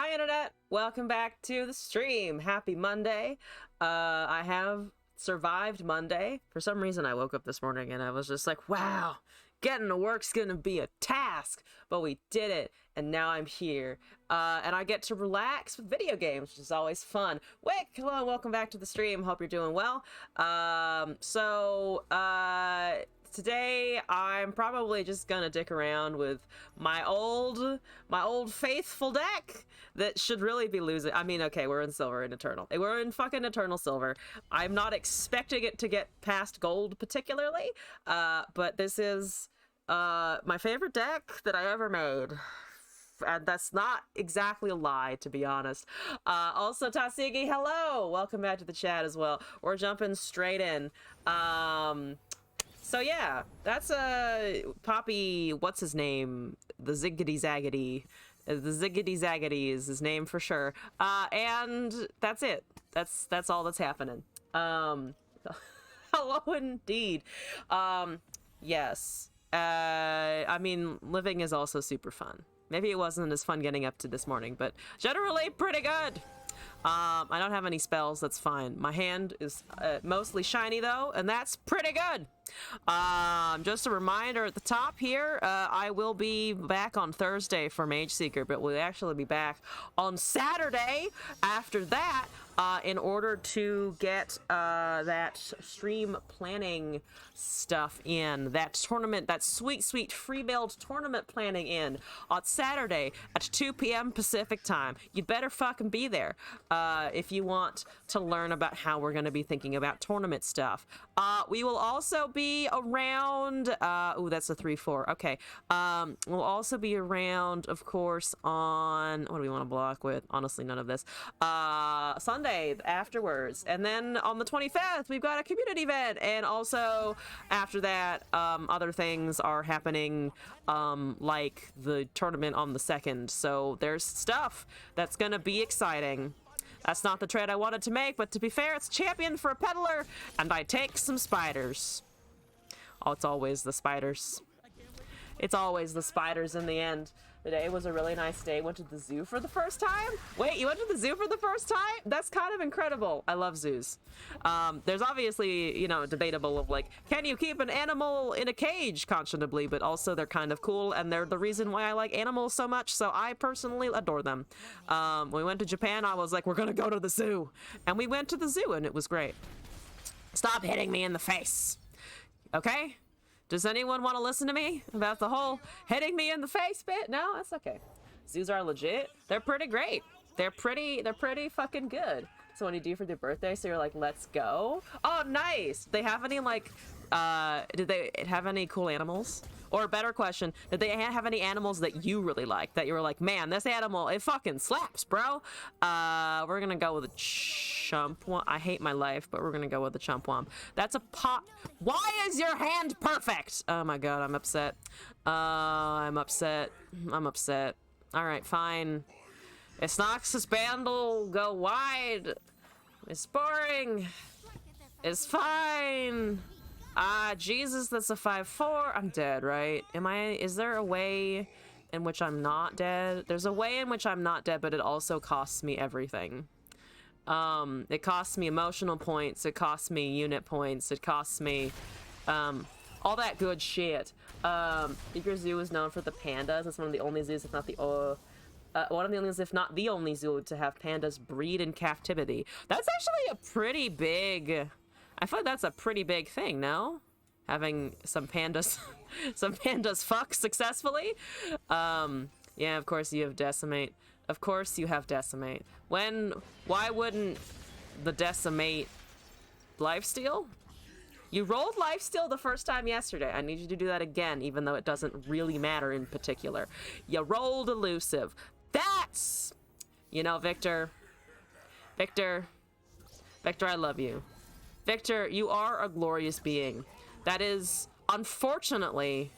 Hi Internet! Welcome back to the stream. Happy Monday. I have survived Monday. For some reason I woke up this morning and I was just like, wow, getting to work's gonna be a task. But we did it, and now I'm here. And I get to relax with video games, which is always fun. Wick, hello and welcome back to the stream. Hope you're doing well. Today I'm probably just gonna dick around with my old faithful deck that should really be losing. I mean, okay, we're in silver in eternal. We're in fucking eternal silver. I'm not expecting it to get past gold particularly, but this is my favorite deck that I ever made. And that's not exactly a lie, to be honest. Also, Tasigi, hello! Welcome back to the chat as well. We're jumping straight in. So yeah, that's Poppy, what's his name? The Ziggity Zaggity. The Ziggity Zaggity is his name for sure. And that's it. That's all that's happening. Hello indeed. Yes. I mean, living is also super fun. Maybe it wasn't as fun getting up to this morning, but generally pretty good. I don't have any spells, that's fine. My hand is mostly shiny though, and that's pretty good. Just a reminder at the top here, I will be back on Thursday for Mage Seeker, but we'll actually be back on Saturday after that, in order to get that stream planning stuff in, that tournament, that sweet free build tournament planning in on Saturday at 2 p.m. Pacific time. You'd better fucking be there if you want to learn about how we're going to be thinking about tournament stuff. We will also be around, ooh, that's a 3-4, okay. We'll also be around, of course, on, what do we want to block with? Honestly, none of this. Sunday afterwards, and then on the 25th we've got a community event, and also after that other things are happening, like the tournament on the 2nd, so there's stuff that's gonna be exciting. That's not the trade I wanted to make, but to be fair, it's champion for a peddler, and I take some spiders. Oh, it's always the spiders. It's always the spiders in the end. Today was a really nice day. Went to the zoo for the first time. Wait, you went to the zoo for the first time? That's kind of incredible. I love zoos. There's obviously, you know, debatable of like, can you keep an animal in a cage conscionably? But also they're kind of cool, and they're the reason why I like animals so much. So I personally adore them. When we went to Japan, I was like, we're gonna go to the zoo. And we went to the zoo and it was great. Stop hitting me in the face. Okay? Does anyone want to listen to me about the whole hitting me in the face bit? No, that's okay. Zoos are legit. They're pretty great. They're pretty fucking good. So what do you do for their birthday? So you're like, let's go. Oh, nice. They have any like, did they have any cool animals? Or a better question, did they have any animals that you really like? That you were like, man, this animal, it fucking slaps, bro. We're gonna go with a Chumpwomp. I hate my life, but we're gonna go with the Chumpwomp. That's a pot. Why is your hand perfect? Oh my god, I'm upset. I'm upset. I'm upset. Alright, fine. It's Noxus Bandle, go wide. It's boring. It's fine. Jesus, that's a 5-4. I'm dead, right? Is there a way in which I'm not dead? There's a way in which I'm not dead, but it also costs me everything. It costs me emotional points, it costs me unit points, it costs me, all that good shit. Beaker Zoo is known for the pandas. It's one of the only zoos, if not the, one of the only, if not the only zoo to have pandas breed in captivity. That's actually a pretty big... I feel like that's a pretty big thing, no? Having some pandas, some pandas fuck successfully. Yeah, of course you have Decimate. Of course you have Decimate. Why wouldn't the Decimate lifesteal? You rolled lifesteal the first time yesterday. I need you to do that again, even though it doesn't really matter in particular. You rolled elusive. That's, you know, Victor, I love you. Victor, you are a glorious being. That is, unfortunately,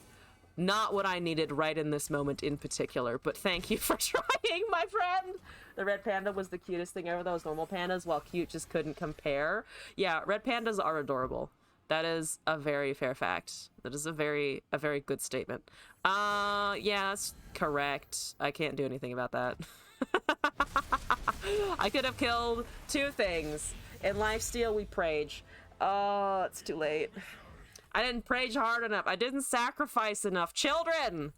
not what I needed right in this moment in particular, but thank you for trying, my friend! The red panda was the cutest thing ever. Those normal pandas, while cute, just couldn't compare. Yeah, red pandas are adorable. That is a very fair fact. That is a very good statement. Yeah, that's correct. I can't do anything about that. I could have killed 2 things. In lifesteal, we prage. Oh, it's too late. I didn't prage hard enough. I didn't sacrifice enough. Children!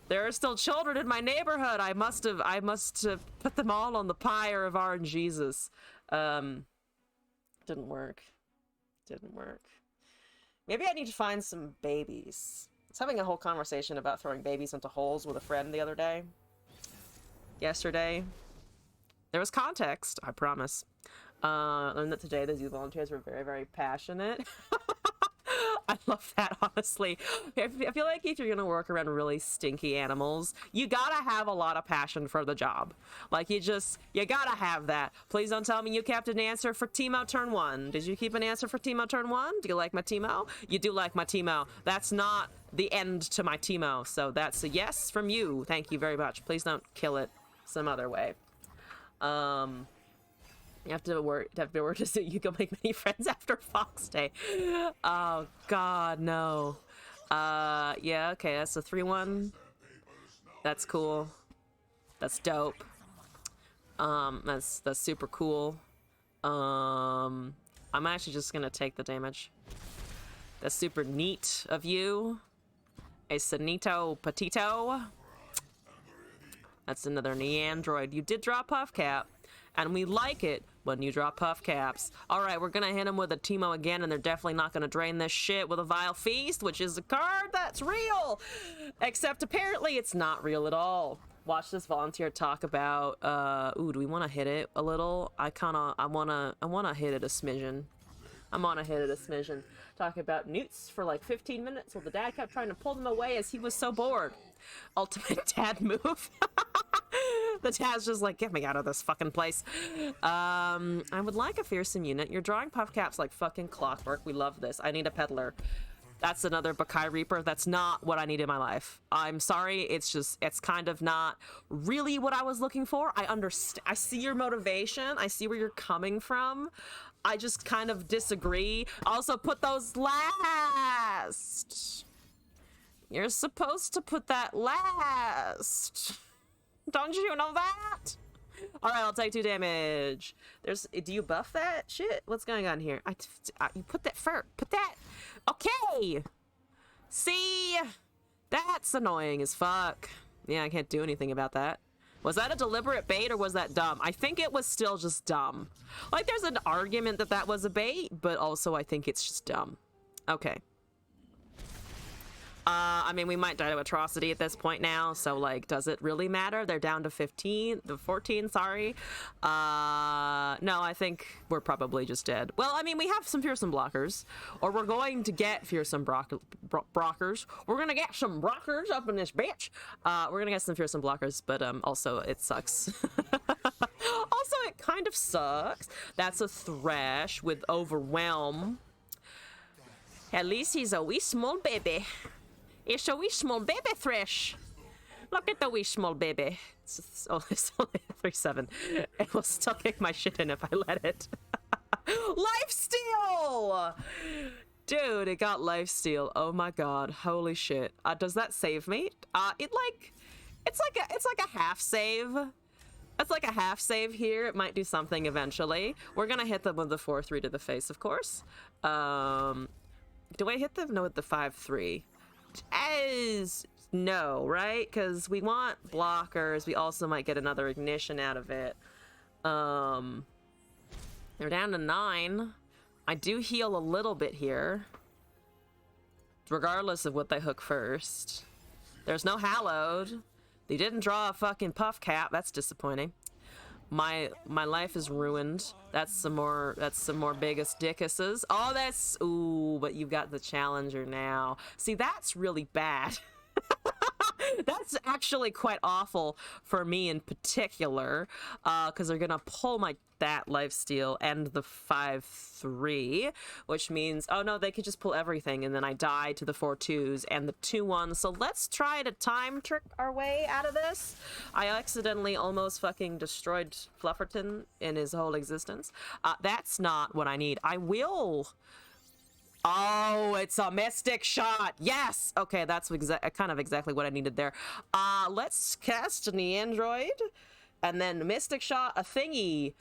There are still children in my neighborhood. I must have put them all on the pyre of RNGesus. Didn't work. Didn't work. Maybe I need to find some babies. I was having a whole conversation about throwing babies into holes with a friend the other day. Yesterday. There was context, I promise. Learned that today the zoo volunteers were very, very passionate. I love that, honestly. I feel like if you're gonna work around really stinky animals, you gotta have a lot of passion for the job. Like, you gotta have that. Please don't tell me you kept an answer for Teemo turn 1. Did you keep an answer for Teemo turn 1? Do you like my Teemo? You do like my Teemo. That's not the end to my Teemo, so that's a yes from you. Thank you very much. Please don't kill it some other way. You have to work so you can make many friends after Fox Day. Oh god, no. Yeah, okay, that's a 3-1. That's cool. That's dope. That's super cool. I'm actually just gonna take the damage. That's super neat of you. A Sanito Petito. That's another Neandroid. You did drop Puff Cap, and we like it when you drop Puff Caps. Alright, we're gonna hit him with a Teemo again, and they're definitely not gonna drain this shit with a Vile Feast, which is a card that's real! Except apparently it's not real at all. Watch this volunteer talk about, ooh, do we want to hit it a little? I wanna hit it a smidgen. I'm on a hit it a smidgen. Talking about newts for like 15 minutes while the dad kept trying to pull them away as he was so bored. Ultimate dad move. The dad's just like, get me out of this fucking place. I would like a fearsome unit. You're drawing Puff Caps like fucking clockwork. We love this. I need a peddler. That's another Bakai Reaper. That's not what I need in my life. I'm sorry. It's kind of not really what I was looking for. I understand. I see your motivation. I see where you're coming from. I just kind of disagree. Also, put those last. You're supposed to put that last. Don't you know that? All right, I'll take 2 damage. Do you buff that shit? What's going on here? You put that first. Put that. Okay. See, that's annoying as fuck. Yeah, I can't do anything about that. Was that a deliberate bait or was that dumb? I think it was still just dumb. Like, there's an argument that that was a bait, but also I think it's just dumb. Okay. I mean, we might die to atrocity at this point now, so, like, does it really matter? They're down to 14, sorry. No, I think we're probably just dead. Well, I mean, we have some fearsome blockers, or we're going to get fearsome blockers. We're gonna get some blockers up in this bitch. We're gonna get some fearsome blockers, but, also, it sucks. Also, it kind of sucks. That's a Thresh with Overwhelm. At least he's a wee small baby. It's a wee small baby Thresh. Look at the wee small baby. It's only 3-7. It will still kick my shit in if I let it. Lifesteal! Dude, it got lifesteal. Oh my god. Holy shit. Does that save me? It's like a half save. That's like a half save here. It might do something eventually. We're gonna hit them with the 4-3 to the face, of course. Do I hit them? No, with the 5-3. No, right? Because we want blockers. We also might get another ignition out of it. They're down to 9. I do heal a little bit here, regardless of what they hook first. There's no hallowed. They didn't draw a fucking Puff Cap. That's disappointing. My life is ruined. That's some more biggest dickuses. Oh, ooh, but you've got the challenger now. See, that's really bad. That's actually quite awful for me in particular, because they're gonna pull that lifesteal and the 5-3, which means, oh no, they could just pull everything, and then I die to the 4-2s and the 2-1. So let's try to time trick our way out of this. I accidentally almost fucking destroyed Flufferton in his whole existence. That's not what I need. I will. Oh, it's a mystic shot. Yes. Okay, that's kind of exactly what I needed there. Let's cast Neandroid. And then Mystic Shot, a thingy.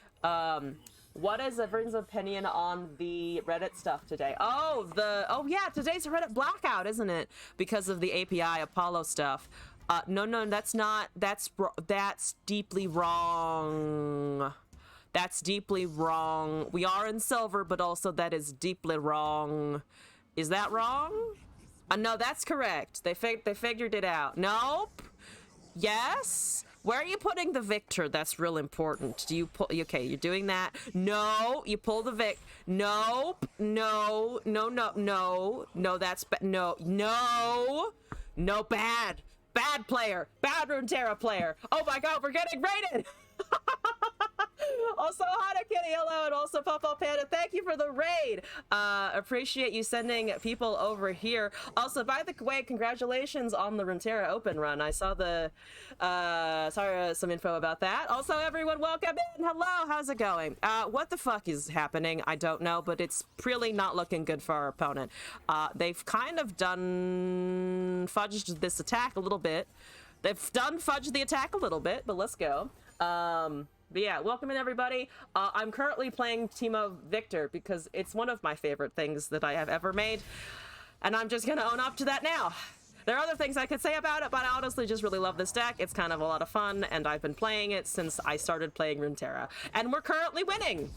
What is everyone's opinion on the Reddit stuff today? Oh, yeah, today's a Reddit blackout, isn't it? Because of the API Apollo stuff. No, that's not. That's deeply wrong. That's deeply wrong. We are in silver, but also that is deeply wrong. Is that wrong? No, that's correct. They figured it out. Nope. Yes. Where are you putting the Victor? That's real important. Do you pull? Okay, you're doing that. No, you pull the Vic. Nope. No. That's no. Bad player. Bad Runeterra player. Oh my God, we're getting raided. Also, Hana Kitty, hello, and also Papa Panda, thank you for the raid. Appreciate you sending people over here. Also, by the way, congratulations on the Runeterra Open run. I saw some info about that. Also, everyone, welcome in. Hello, how's it going? What the fuck is happening? I don't know, but it's really not looking good for our opponent. They've kind of fudged this attack a little bit. Fudged the attack a little bit, but let's go. But yeah, welcome in everybody. I'm currently playing Teemo Victor because it's one of my favorite things that I have ever made, and I'm just gonna own up to that now. There are other things I could say about it, but I honestly just really love this deck. It's kind of a lot of fun, and I've been playing it since I started playing Runeterra, and we're currently winning.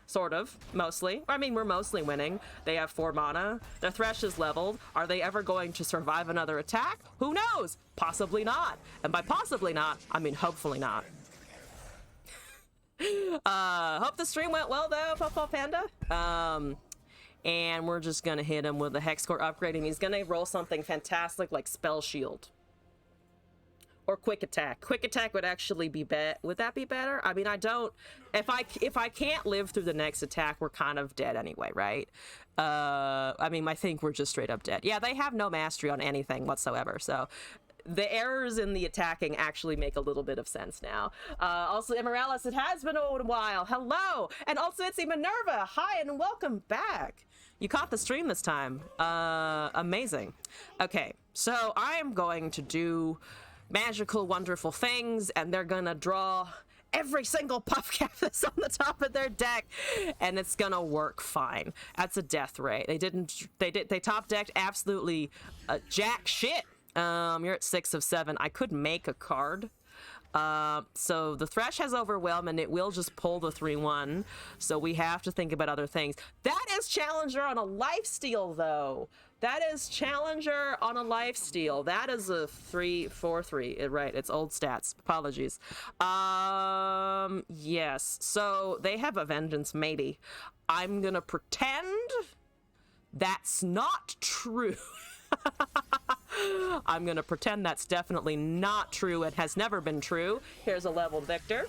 Sort of, mostly. I mean, we're mostly winning. They have 4 mana. Their Thresh is leveled. Are they ever going to survive another attack? Who knows? Possibly not. And by possibly not, I mean hopefully not. Hope the stream went well though, Papa Panda. And we're just gonna hit him with the Hex Core upgrade, and he's gonna roll something fantastic like Spell Shield. Or Quick Attack. Quick Attack would actually be would that be better? I mean, I don't... If I can't live through the next attack, we're kind of dead anyway, right? I mean, I think we're just straight up dead. Yeah, they have no mastery on anything whatsoever, so... The errors in the attacking actually make a little bit of sense now. Also, Immorales, it has been a while. Hello! And also, it's Minerva. Hi, and welcome back. You caught the stream this time. Amazing. Okay, so I'm going to do magical, wonderful things, and they're gonna draw every single Puffcap that's on the top of their deck, and it's gonna work fine. That's a death ray. They top decked absolutely jack shit. You're at 6 of 7. I could make a card. So the Thresh has Overwhelm, and it will just pull the 3/1. So we have to think about other things. That is Challenger on a lifesteal, though. That is Challenger on a lifesteal. That is a 3/4/3. Right, it's old stats. Apologies. Yes. So they have a Vengeance, maybe. I'm gonna pretend that's not true. I'm gonna pretend that's definitely not true and has never been true. Here's a leveled Victor.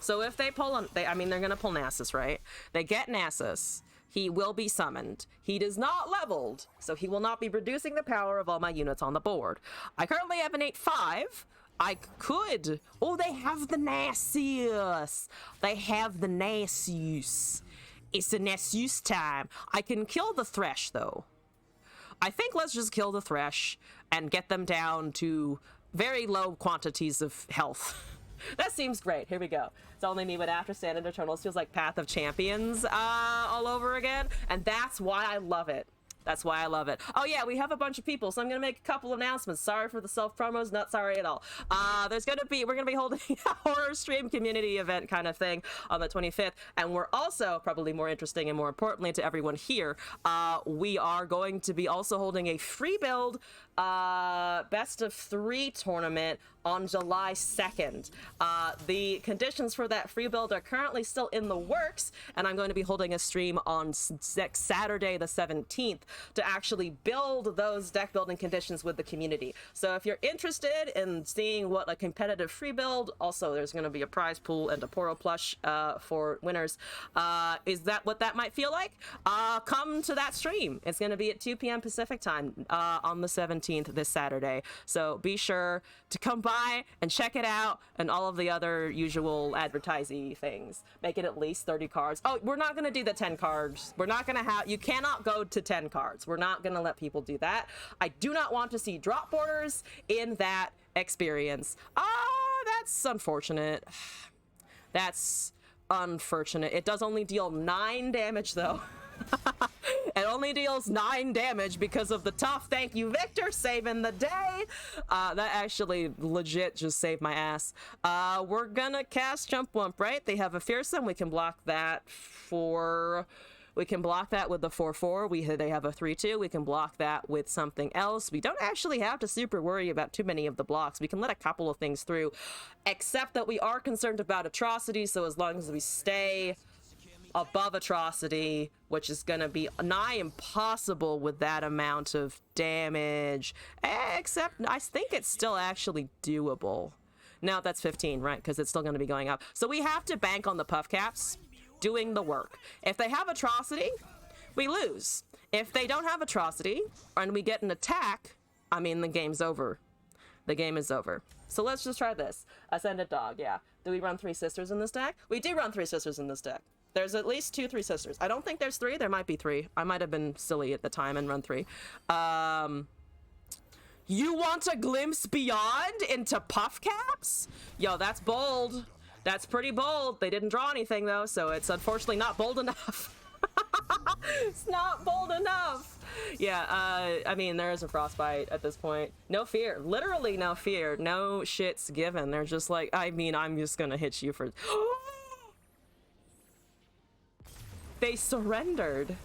So if they pull on, they're gonna pull Nasus, right? They get Nasus. He will be summoned. He is not leveled, so he will not be reducing the power of all my units on the board. I currently have an 8/5. I could. Oh, they have the Nasus. They have the Nasus. It's the Nasus time. I can kill the Thresh, though. I think let's just kill the Thresh and get them down to very low quantities of health. That seems great. Here we go. It's only me, but after Standard Eternals feels like Path of Champions all over again. And that's why I love it. That's why I love it. Oh yeah, we have a bunch of people, so I'm gonna make a couple of announcements. Sorry for the self-promos, not sorry at all. We're gonna be holding a horror stream community event kind of thing on the 25th, and we're also, probably more interesting and more importantly to everyone here, we are going to be also holding a free build best of 3 tournament on July 2nd. The conditions for that free build are currently still in the works, and I'm going to be holding a stream on next Saturday the 17th to actually build those deck building conditions with the community. So if you're interested in seeing what a competitive free build, also there's going to be a prize pool and a Poro plush for winners. Is that what that might feel like? Come to that stream. It's going to be at 2 p.m. Pacific time on the 17th this Saturday. So be sure to come by and check it out, and all of the other usual advertising things. Make it at least 30 cards. Oh, we're not going to do the 10 cards. We're not going to have, you cannot go to 10 cards. We're not going to let people do that. I do not want to see drop borders in that experience. Oh, That's unfortunate. That's unfortunate. It does only deal 9 damage, though. It only deals 9 damage because of the tough. Thank you, Victor, saving the day. That actually legit just saved my ass. We're gonna cast Jump Wump, right? They have a Fearsome. We can block that for... We can block that with the 4/4. They have a 3/2. We can block that with something else. We don't actually have to super worry about too many of the blocks. We can let a couple of things through, except that we are concerned about Atrocity. So as long as we stay above Atrocity, which is going to be nigh impossible with that amount of damage, except I think it's still actually doable. No, that's 15, right? Because it's still going to be going up. So we have to bank on the puff caps doing the work. If they have Atrocity, we lose. If they don't have Atrocity and we get an attack, I mean, the game's over. The game is over. So let's just try this. Ascended Dog, yeah. Do we run 3 Sisters in this deck? We do run 3 Sisters in this deck. There's at least 2 3 Sisters. I don't think there's 3. There might be 3. I might have been silly at the time and run 3. You want a glimpse beyond into puff caps? Yo, that's bold. That's pretty bold. They didn't draw anything, though, so it's unfortunately not bold enough. It's not bold enough. Yeah, I mean, there is a Frostbite at this point. No fear. Literally no fear. No shits given. They're just like, I mean, I'm just gonna hit you for... They surrendered.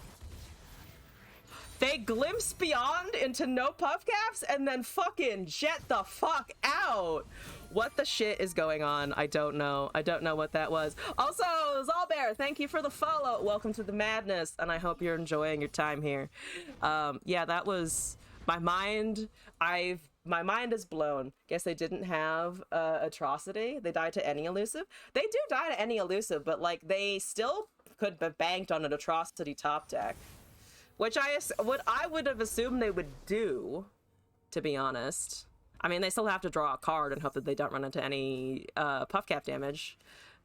They glimpse beyond into no puff caps and then fucking jet the fuck out. What the shit is going on? I don't know. I don't know what that was. Also, Zalbear, thank you for the follow. Welcome to the madness, and I hope you're enjoying your time here. Yeah, that was my mind. My mind is blown. Guess they didn't have Atrocity. They died to any elusive. They do die to any elusive, but like they still could have banked on an Atrocity top deck, which I would have assumed they would do, to be honest. I mean, they still have to draw a card and hope that they don't run into any puff cap damage,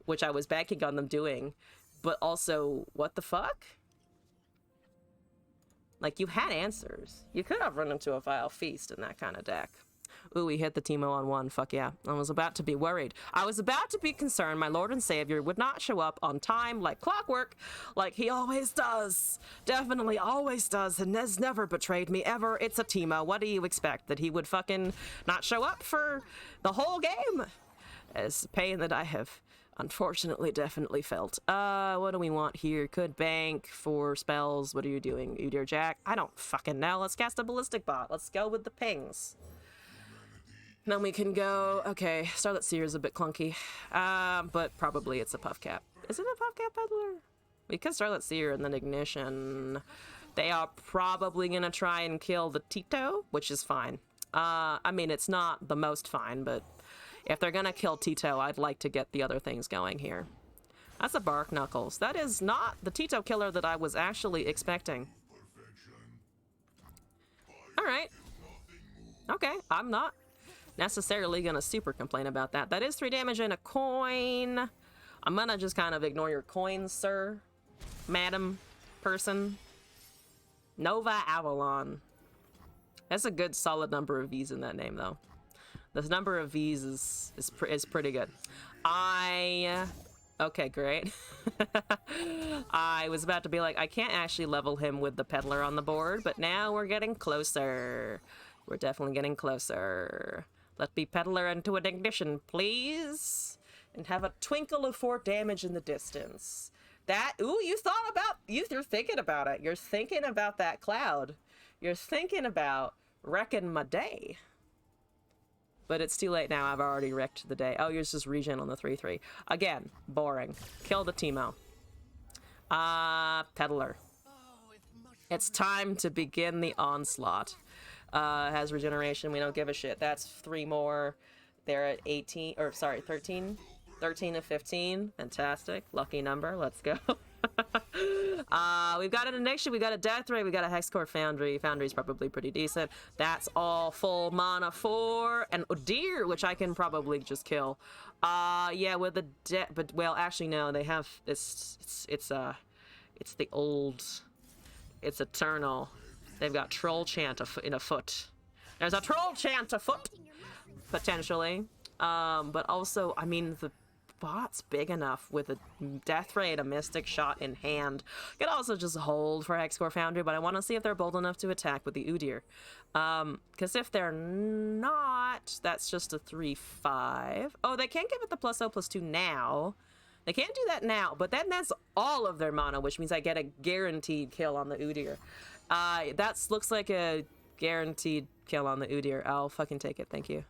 which I was banking on them doing. But also, what the fuck? Like, you had answers. You could have run into a Vile Feast in that kind of deck. Ooh, we hit the Teemo on 1. Fuck yeah. I was about to be worried. I was about to be concerned my Lord and Savior would not show up on time like clockwork, like he always does. Definitely always does, and has never betrayed me ever. It's a Teemo. What do you expect? That he would fucking not show up for the whole game? It's pain that I have unfortunately definitely felt. What do we want here? Could bank for spells. What are you doing, you dear Jack? I don't fucking know. Let's cast a Ballistic Bot. Let's go with the pings. Then we can go, okay, Starlit Seer is a bit clunky, but probably it's a puff cap. Is it a puff cap peddler? We could Starlit Seer and then Ignition. They are probably gonna try and kill the Tito, which is fine. I mean, it's not the most fine, but if they're gonna kill Tito, I'd like to get the other things going here. That's a Bark Knuckles. That is not the Tito killer that I was actually expecting. All right. Okay, I'm not necessarily gonna super complain about that. That is 3 damage and a coin. I'm gonna just kind of ignore your coins, sir, madam, person. Nova Avalon. That's a good solid number of V's in that name, though. The number of V's is pretty good. Okay, great. I was about to be like, I can't actually level him with the peddler on the board, but now we're getting closer. We're definitely getting closer. Let me peddler into an ignition, please. And have a twinkle of 4 damage in the distance. That, ooh, you're thinking about it. You're thinking about that cloud. You're thinking about wrecking my day. But it's too late now. I've already wrecked the day. Oh, yours just regen on the 3/3. Again, boring. Kill the Teemo. Peddler. It's time to begin the onslaught. Has regeneration. We don't give a shit. That's 3 more. They're at 18, or sorry, 13. 13 of 15. Fantastic. Lucky number. Let's go. We've got an Ignition, we got a Death Ray, we got a Hexcore Foundry. Foundry's probably pretty decent. That's all full mana for an Odir, which I can probably just kill. Yeah, with the but well, actually no, they have it's the old, it's eternal. They've got Troll Chant in a foot. There's a Troll Chant afoot, potentially. But also, I mean, the bot's big enough with a death ray and a mystic shot in hand. Could also just hold for Hexcore Foundry, but I want to see if they're bold enough to attack with the Udyr. Because if they're not, that's just a 3/5. Oh, they can't give it the +0/+2 now. They can't do that now, but then that's all of their mana, which means I get a guaranteed kill on the Udyr. That looks like a guaranteed kill on the Udyr. I'll fucking take it, thank you.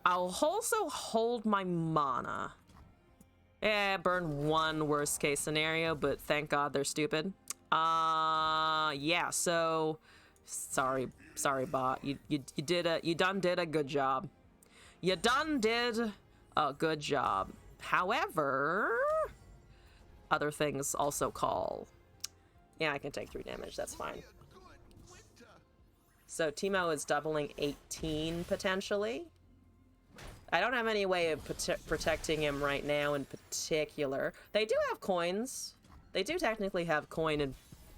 I'll also hold my mana. Yeah, burn one worst case scenario, but thank God they're stupid. Yeah, so sorry bot. You done did a good job. You done did a good job. However, other things also call. Yeah, I can take 3 damage, that's fine. So Teemo is doubling 18 potentially. I don't have any way of protecting him right now in particular. They do have coins. They do technically have coin and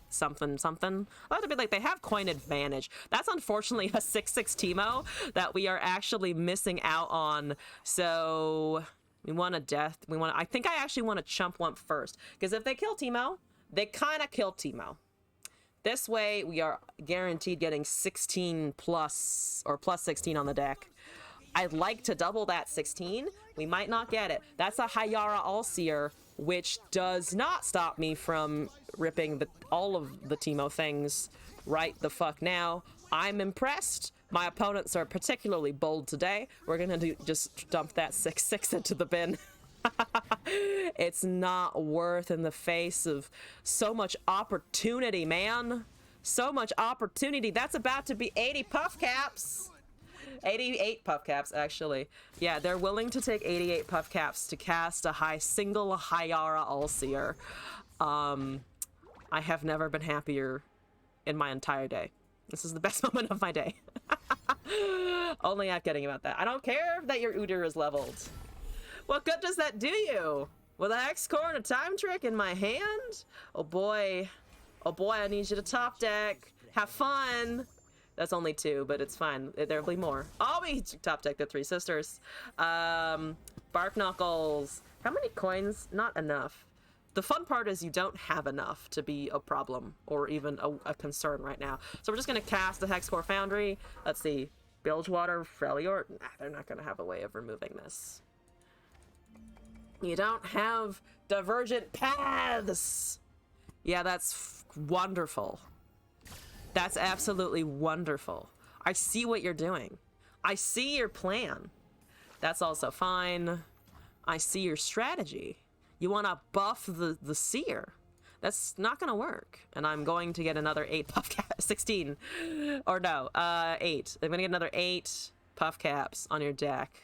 something. I have to be like, they have coin advantage. That's unfortunately a 6/6 Teemo that we are actually missing out on. So we want a death. I think I actually want to chump one first. Because if they kill Teemo, they kind of kill Teemo. This way we are guaranteed getting 16 plus or plus 16 on the deck. I'd like to double that 16. We might not get it. That's a Hayara Allseer, which does not stop me from ripping all of the Teemo things right the fuck now. I'm impressed. My opponents are particularly bold today. We're gonna just dump that 6/6 into the bin. It's not worth in the face of so much opportunity, man. So much opportunity. That's about to be 80 puff caps. 88 puff caps, actually. Yeah, they're willing to take 88 puff caps to cast a single Hayara Allseer. I have never been happier in my entire day. This is the best moment of my day. Only I'm kidding about that. I don't care that your Udyr is leveled. What good does that do you? With a Hex Core and a Time Trick in my hand? Oh boy. Oh boy, I need you to top deck. Have fun. That's only 2, but it's fine. There'll be more. Oh, we top deck the 3 sisters. Bark Knuckles. How many coins? Not enough. The fun part is you don't have enough to be a problem or even a concern right now. So we're just going to cast the Hex Core Foundry. Let's see. Bilgewater, Freljord. Nah, they're not going to have a way of removing this. You don't have divergent paths. Yeah, that's wonderful. That's absolutely wonderful. I see what you're doing. I see your plan. That's also fine. I see your strategy. You want to buff the seer. That's not going to work. And I'm going to get another 8 puff caps. 16. Or no, 8. I'm going to get another 8 puff caps on your deck.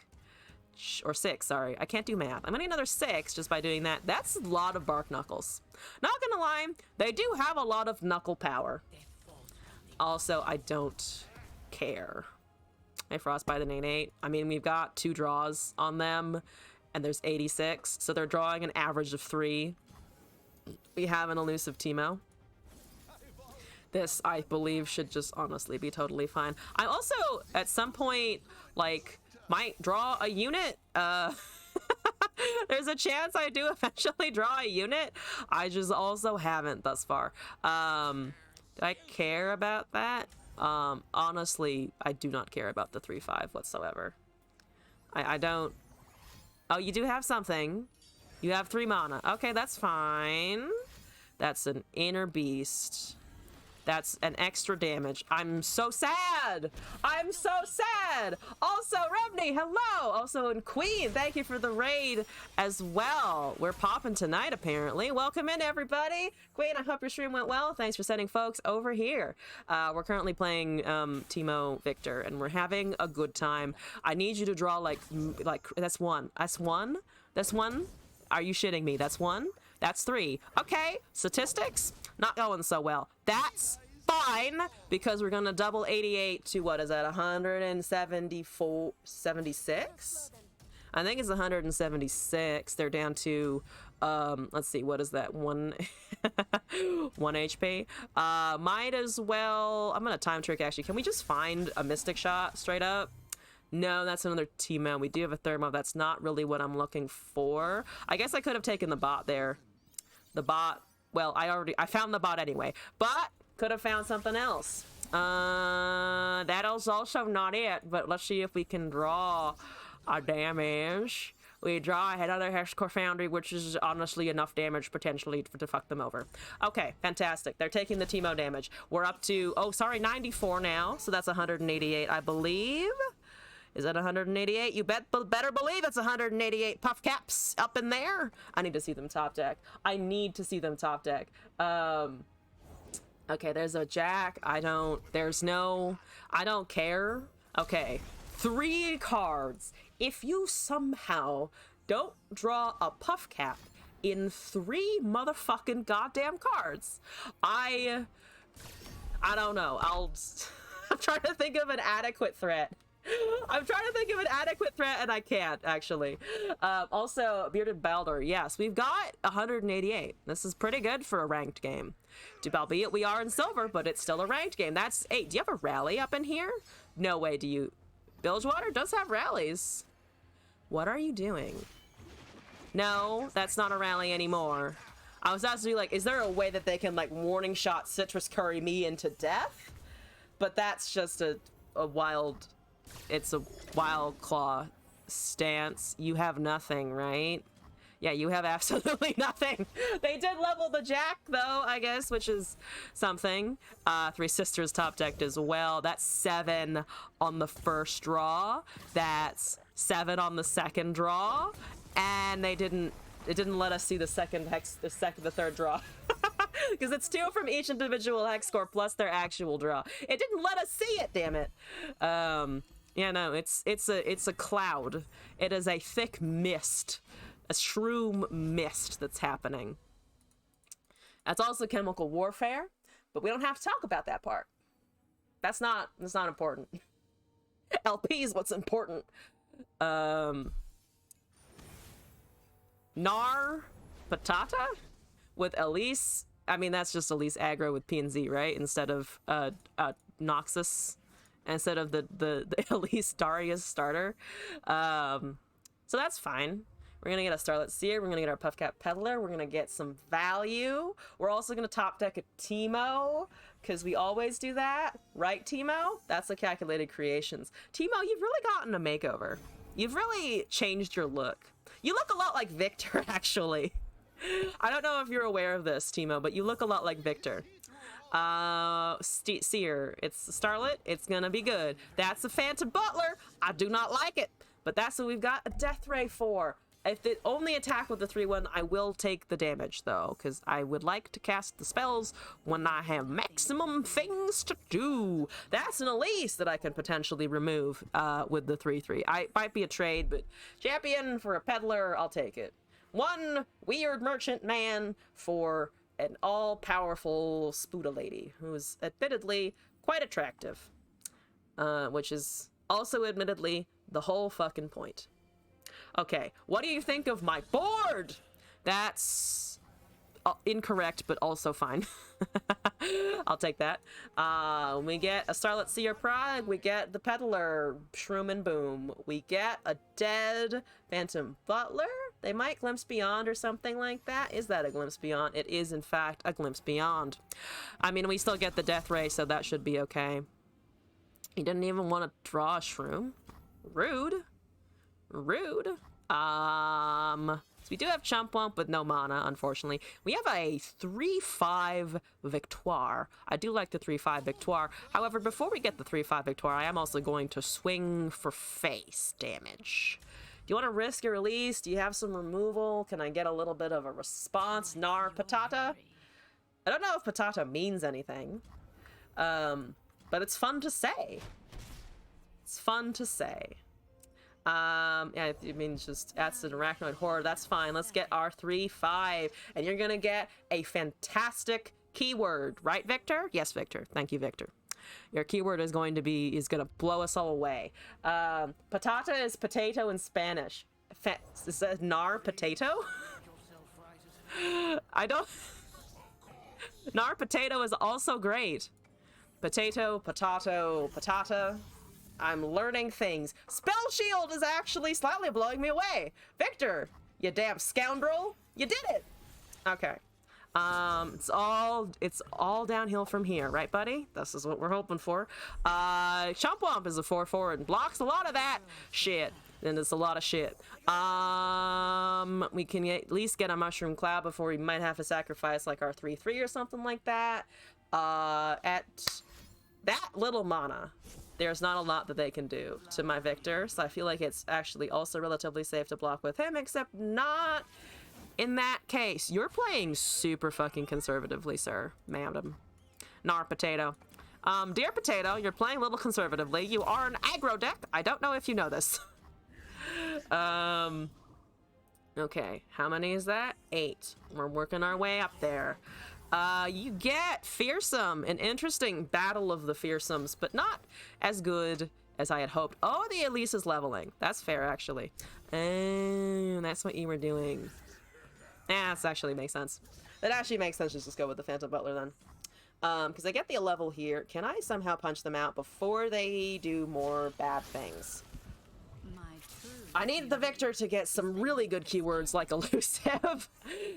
Or 6, sorry. I can't do math. I'm going to get another 6 just by doing that. That's a lot of Bark Knuckles. Not going to lie, they do have a lot of knuckle power. Also, I don't care. Hey, Frostbite and 8/8. I mean, we've got 2 draws on them, and there's 86, so they're drawing an average of 3. We have an elusive Teemo. This, I believe, should just honestly be totally fine. I also, at some point, like, might draw a unit. There's a chance I do eventually draw a unit. I just also haven't thus far. Do I care about that? Honestly, I do not care about the 3/5 whatsoever. I don't. Oh, you do have something. You have 3 mana. Okay, that's fine. That's an inner beast. That's an extra damage. I'm so sad. I'm so sad. Also, Revney, hello. Also, and Queen, thank you for the raid as well. We're popping tonight, apparently. Welcome in, everybody. Queen, I hope your stream went well. Thanks for sending folks over here. We're currently playing Teemo Victor, and we're having a good time. I need you to draw like that's 1. That's 1. That's 1. Are you shitting me? That's 1. That's 3. Okay, statistics, not going so well. That's fine, because we're gonna double 88 to, what is that, 174, 76? I think it's 176. They're down to, let's see, what is that, 1 HP? Might as well, I'm gonna time trick actually. Can we just find a Mystic Shot straight up? No, that's another Teemo. We do have a Thermo. That's not really what I'm looking for. I guess I could have taken the bot there. The bot, well, I found the bot anyway, but could have found something else. That is also not it, but let's see if we can draw a damage. We draw another Hexcore Foundry, which is honestly enough damage potentially to fuck them over. Okay, fantastic. They're taking the Teemo damage. We're up to, 94 now, so that's 188, I believe. Is that 188? You better believe it's 188 puff caps up in there. I need to see them top deck. I need to see them top deck. Okay, there's a Jack. I don't care. Okay, 3 cards. If you somehow don't draw a puff cap in 3 motherfucking goddamn cards, I don't know. I'm trying to think of an adequate threat. I'm trying to think of an adequate threat, and I can't, actually. Also, Bearded Baldur. Yes, we've got 188. This is pretty good for a ranked game. Albeit we are in silver, but it's still a ranked game. That's 8. Do you have a rally up in here? No way do you. Bilgewater does have rallies. What are you doing? No, that's not a rally anymore. I was actually like, is there a way that they can, like, warning shot Citrus Curry me into death? But that's just a wild... It's a wild claw stance. You have nothing, right? Yeah, you have absolutely nothing. They did level the Jack, though, I guess, which is something. 3 Sisters top decked as well. That's 7 on the first draw. That's 7 on the second draw. And it didn't let us see the third draw. Because it's 2 from each individual hex score plus their actual draw. It didn't let us see it, damn it. Yeah, no, it's a cloud. It is a thick mist, a shroom mist that's happening. That's also chemical warfare, but we don't have to talk about that part. That's not important. LP is what's important. Nar Patata with Elise. I mean, that's just Elise aggro with P and Z, right? Instead of Noxus. Instead of the Elise Darius starter. So that's fine. We're going to get a Starlit Seer. We're going to get our Puffcap Peddler. We're going to get some value. We're also going to top deck a Teemo, because we always do that. Right, Teemo? That's the Calculated Creations. Teemo, you've really gotten a makeover. You've really changed your look. You look a lot like Victor, actually. I don't know if you're aware of this, Teemo, but you look a lot like Victor. Seer, it's Starlit, it's gonna be good. That's a Phantom Butler. I do not like it, but that's what we've got a Death Ray for. If they only attack with the 3/1, I will take the damage though, because I would like to cast the spells when I have maximum things to do. That's an Elise that I can potentially remove with the 3/3. I might be a trade, but champion for a peddler, I'll take it. 1 weird merchant man for an all-powerful Spuda lady, who's admittedly quite attractive. Which is also admittedly the whole fucking point. Okay, what do you think of my board? That's incorrect, but also fine. I'll take that. We get a Starlit Seer Prague, we get the Peddler, Shroom and Boom, we get a dead Phantom Butler. They might Glimpse Beyond or something like that. Is that a Glimpse Beyond? It is, in fact, a Glimpse Beyond. I mean, we still get the Death Ray, so that should be okay. He didn't even want to draw a Shroom. Rude. Rude. So we do have Chump Wump with no mana, unfortunately. We have a 3/5 Victoire. I do like the 3/5 Victoire. However, before we get the 3/5 Victoire, I am also going to swing for face damage. Do you want to risk your release? Do you have some removal? Can I get a little bit of a response? Nar Patata? I don't know if Patata means anything. But it's fun to say. It's fun to say. Yeah, it means just that's an arachnoid horror. That's fine. Let's get our 3/5. And you're gonna get a fantastic keyword. Right, Victor? Yes, Victor. Thank you, Victor. Your keyword is going to blow us all away. Patata is potato in Spanish. Is that nar potato? I don't... Nar potato is also great. Potato, potato, patata. I'm learning things. Spell shield is actually slightly blowing me away. Victor, you damn scoundrel. You did it. Okay. It's all downhill from here, right, buddy? This is what we're hoping for. Chomp Womp is a 4/4 and blocks a lot of that shit. And it's a lot of shit. We can at least get a Mushroom Cloud before we might have to sacrifice like our 3/3 or something like that. At that little mana, there's not a lot that they can do to my Victor, so I feel like it's actually also relatively safe to block with him, except not in that case. You're playing super fucking conservatively, sir, madam. Nar Potato. Dear Potato, you're playing a little conservatively. You are an aggro deck. I don't know if you know this. Okay, how many is that? 8. We're working our way up there. You get Fearsome, an interesting battle of the Fearsomes, but not as good as I had hoped. Oh, the Elise is leveling. That's fair, actually. That's what you were doing. That actually makes sense. That actually makes sense to just go with the Phantom Butler then. Because I get the level here. Can I somehow punch them out before they do more bad things? I need the Victor to get some really good keywords like elusive.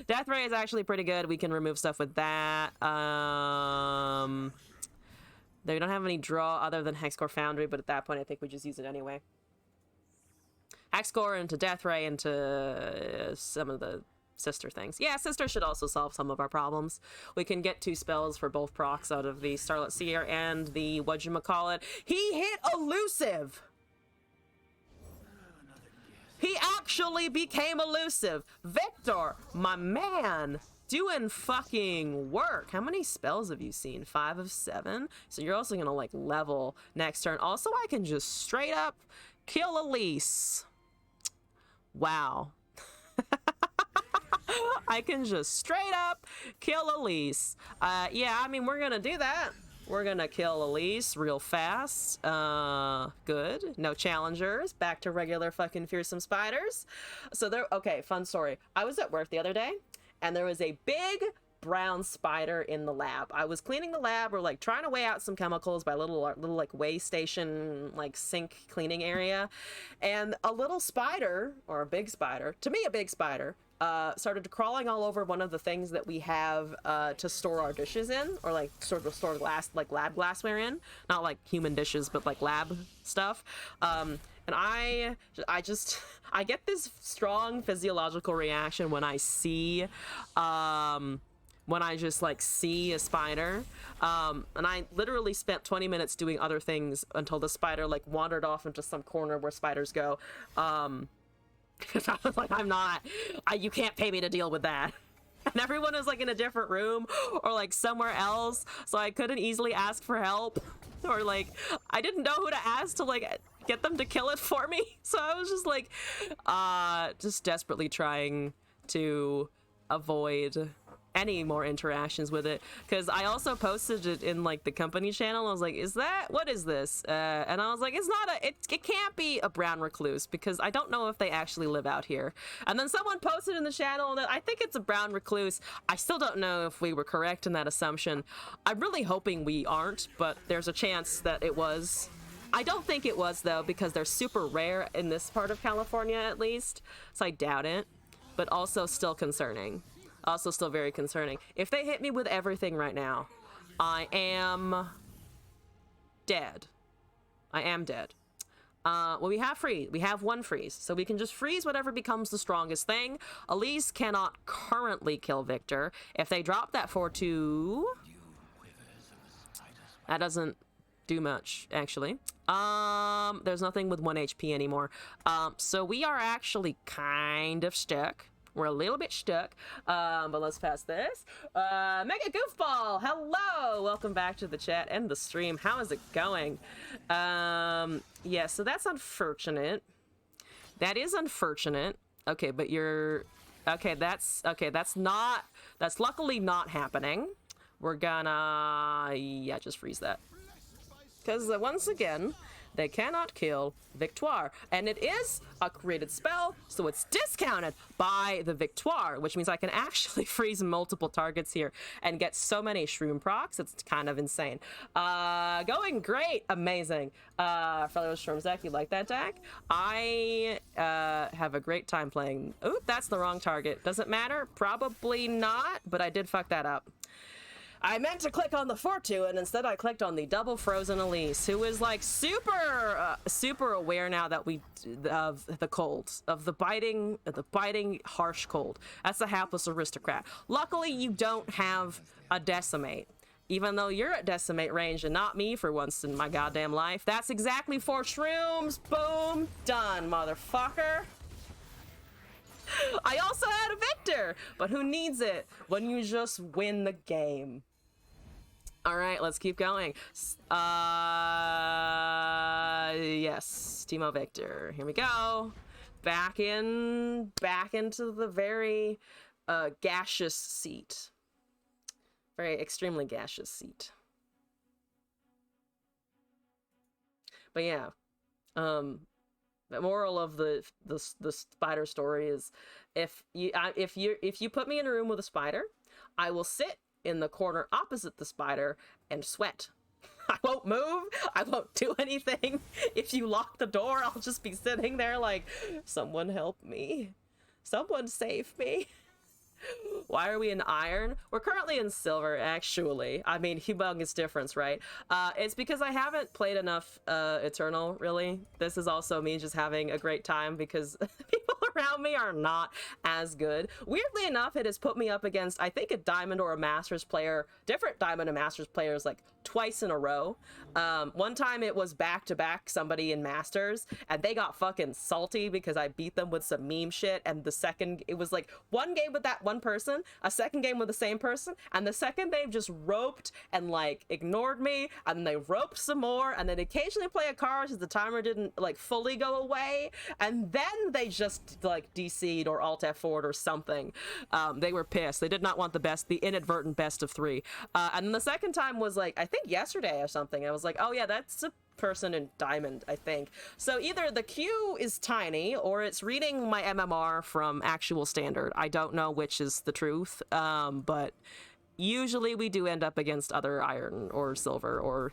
Death Ray is actually pretty good. We can remove stuff with that. They don't have any draw other than Hexcore Foundry, but at that point I think we just use it anyway. Hexcore into Death Ray into some of the sister things. Yeah, sister should also solve some of our problems. We can get 2 spells for both procs out of the Starlit Seer and the whatchamacallit. He hit elusive! He actually became elusive. Victor, my man, doing fucking work. How many spells have you seen? 5 of 7? So you're also gonna like level next turn. Also, I can just straight up kill Elise. Wow. I can just straight up kill Elise. Yeah, I mean, we're gonna do that. We're gonna kill Elise real fast. Good. No challengers. Back to regular fucking fearsome spiders. So there, okay, fun story. I was at work the other day, and there was a big brown spider in the lab. I was cleaning the lab, or like trying to weigh out some chemicals by little like weigh station, like sink cleaning area. And a little spider, or a big spider, to me a big spider, started crawling all over one of the things that we have to store our dishes in, or like sort of store glass, like lab glassware in, not like human dishes, but like lab stuff. And I get this strong physiological reaction when I see, when I just like see a spider. And I literally spent 20 minutes doing other things until the spider like wandered off into some corner where spiders go. Because I was like, you can't pay me to deal with that. And everyone was like in a different room or like somewhere else, so I couldn't easily ask for help, or like I didn't know who to ask to like get them to kill it for me. So I was just like just desperately trying to avoid any more interactions with it, because I also posted it in like the company channel. I was like, what is this? And I was like, it can't be a brown recluse, because I don't know if they actually live out here. And then someone posted in the channel that I think it's a brown recluse. I still don't know if we were correct in that assumption. I'm really hoping we aren't, but there's a chance that it was. I don't think it was though, because they're super rare in this part of California at least, so I doubt it, but also still concerning. Also still very concerning. If they hit me with everything right now, I am dead. I am dead. Well, we have freeze. We have 1 freeze, so we can just freeze whatever becomes the strongest thing. Elise cannot currently kill Victor. If they drop that 4/2, that doesn't do much, actually. There's nothing with 1 HP anymore. So we are actually kind of stuck. We're a little bit stuck, but let's pass this. Mega Goofball, hello! Welcome back to the chat and the stream. How is it going? Yeah, so that's unfortunate. That is unfortunate. Okay, but that's luckily not happening. We're gonna, yeah, just freeze that. Because once again, they cannot kill Victoire. And it is a created spell, so it's discounted by the Victoire, which means I can actually freeze multiple targets here and get so many Shroom procs. It's kind of insane. Going great. Amazing. Fellow Shroom deck, you like that deck? I have a great time playing. Oop, that's the wrong target. Does it matter? Probably not, but I did fuck that up. I meant to click on the Fortu, and instead I clicked on the double frozen Elise, who is like super aware now that of the cold, of the biting harsh cold. That's the hapless aristocrat. Luckily, you don't have a decimate, even though you're at decimate range and not me for once in my goddamn life. That's exactly 4 shrooms. Boom, done, motherfucker. I also had a Victor, but who needs it when you just win the game? All right, let's keep going. Yes, Teemo Victor. Here we go. Back into the very gaseous seat. Very extremely gaseous seat. But yeah, the moral of the spider story is if you put me in a room with a spider, I will sit in the corner opposite the spider and sweat. I won't move. I won't do anything. If you lock the door, I'll just be sitting there like, someone help me. Someone save me. Why are we in iron? We're currently in silver, actually. I mean, humongous difference, right? It's because I haven't played enough Eternal, really. This is also me just having a great time because people around me are not as good. Weirdly enough, it has put me up against, I think, a Diamond or a Masters player, different Diamond and Masters players, like twice in a row. One time it was back-to-back somebody in Masters, and they got fucking salty because I beat them with some meme shit, and the second, it was like one game with that one person, a second game with the same person, and the second they've just roped and like ignored me, and they roped some more, and then occasionally play a card because the timer didn't like fully go away, and then they just like DC'd or Alt F4'd or something. They were pissed. They did not want the inadvertent best of 3. And then the second time was like, I think yesterday or something. I was like, oh yeah, that's a person in Diamond, I think. So either the queue is tiny or it's reading my MMR from actual standard. I don't know which is the truth, but usually we do end up against other iron or silver or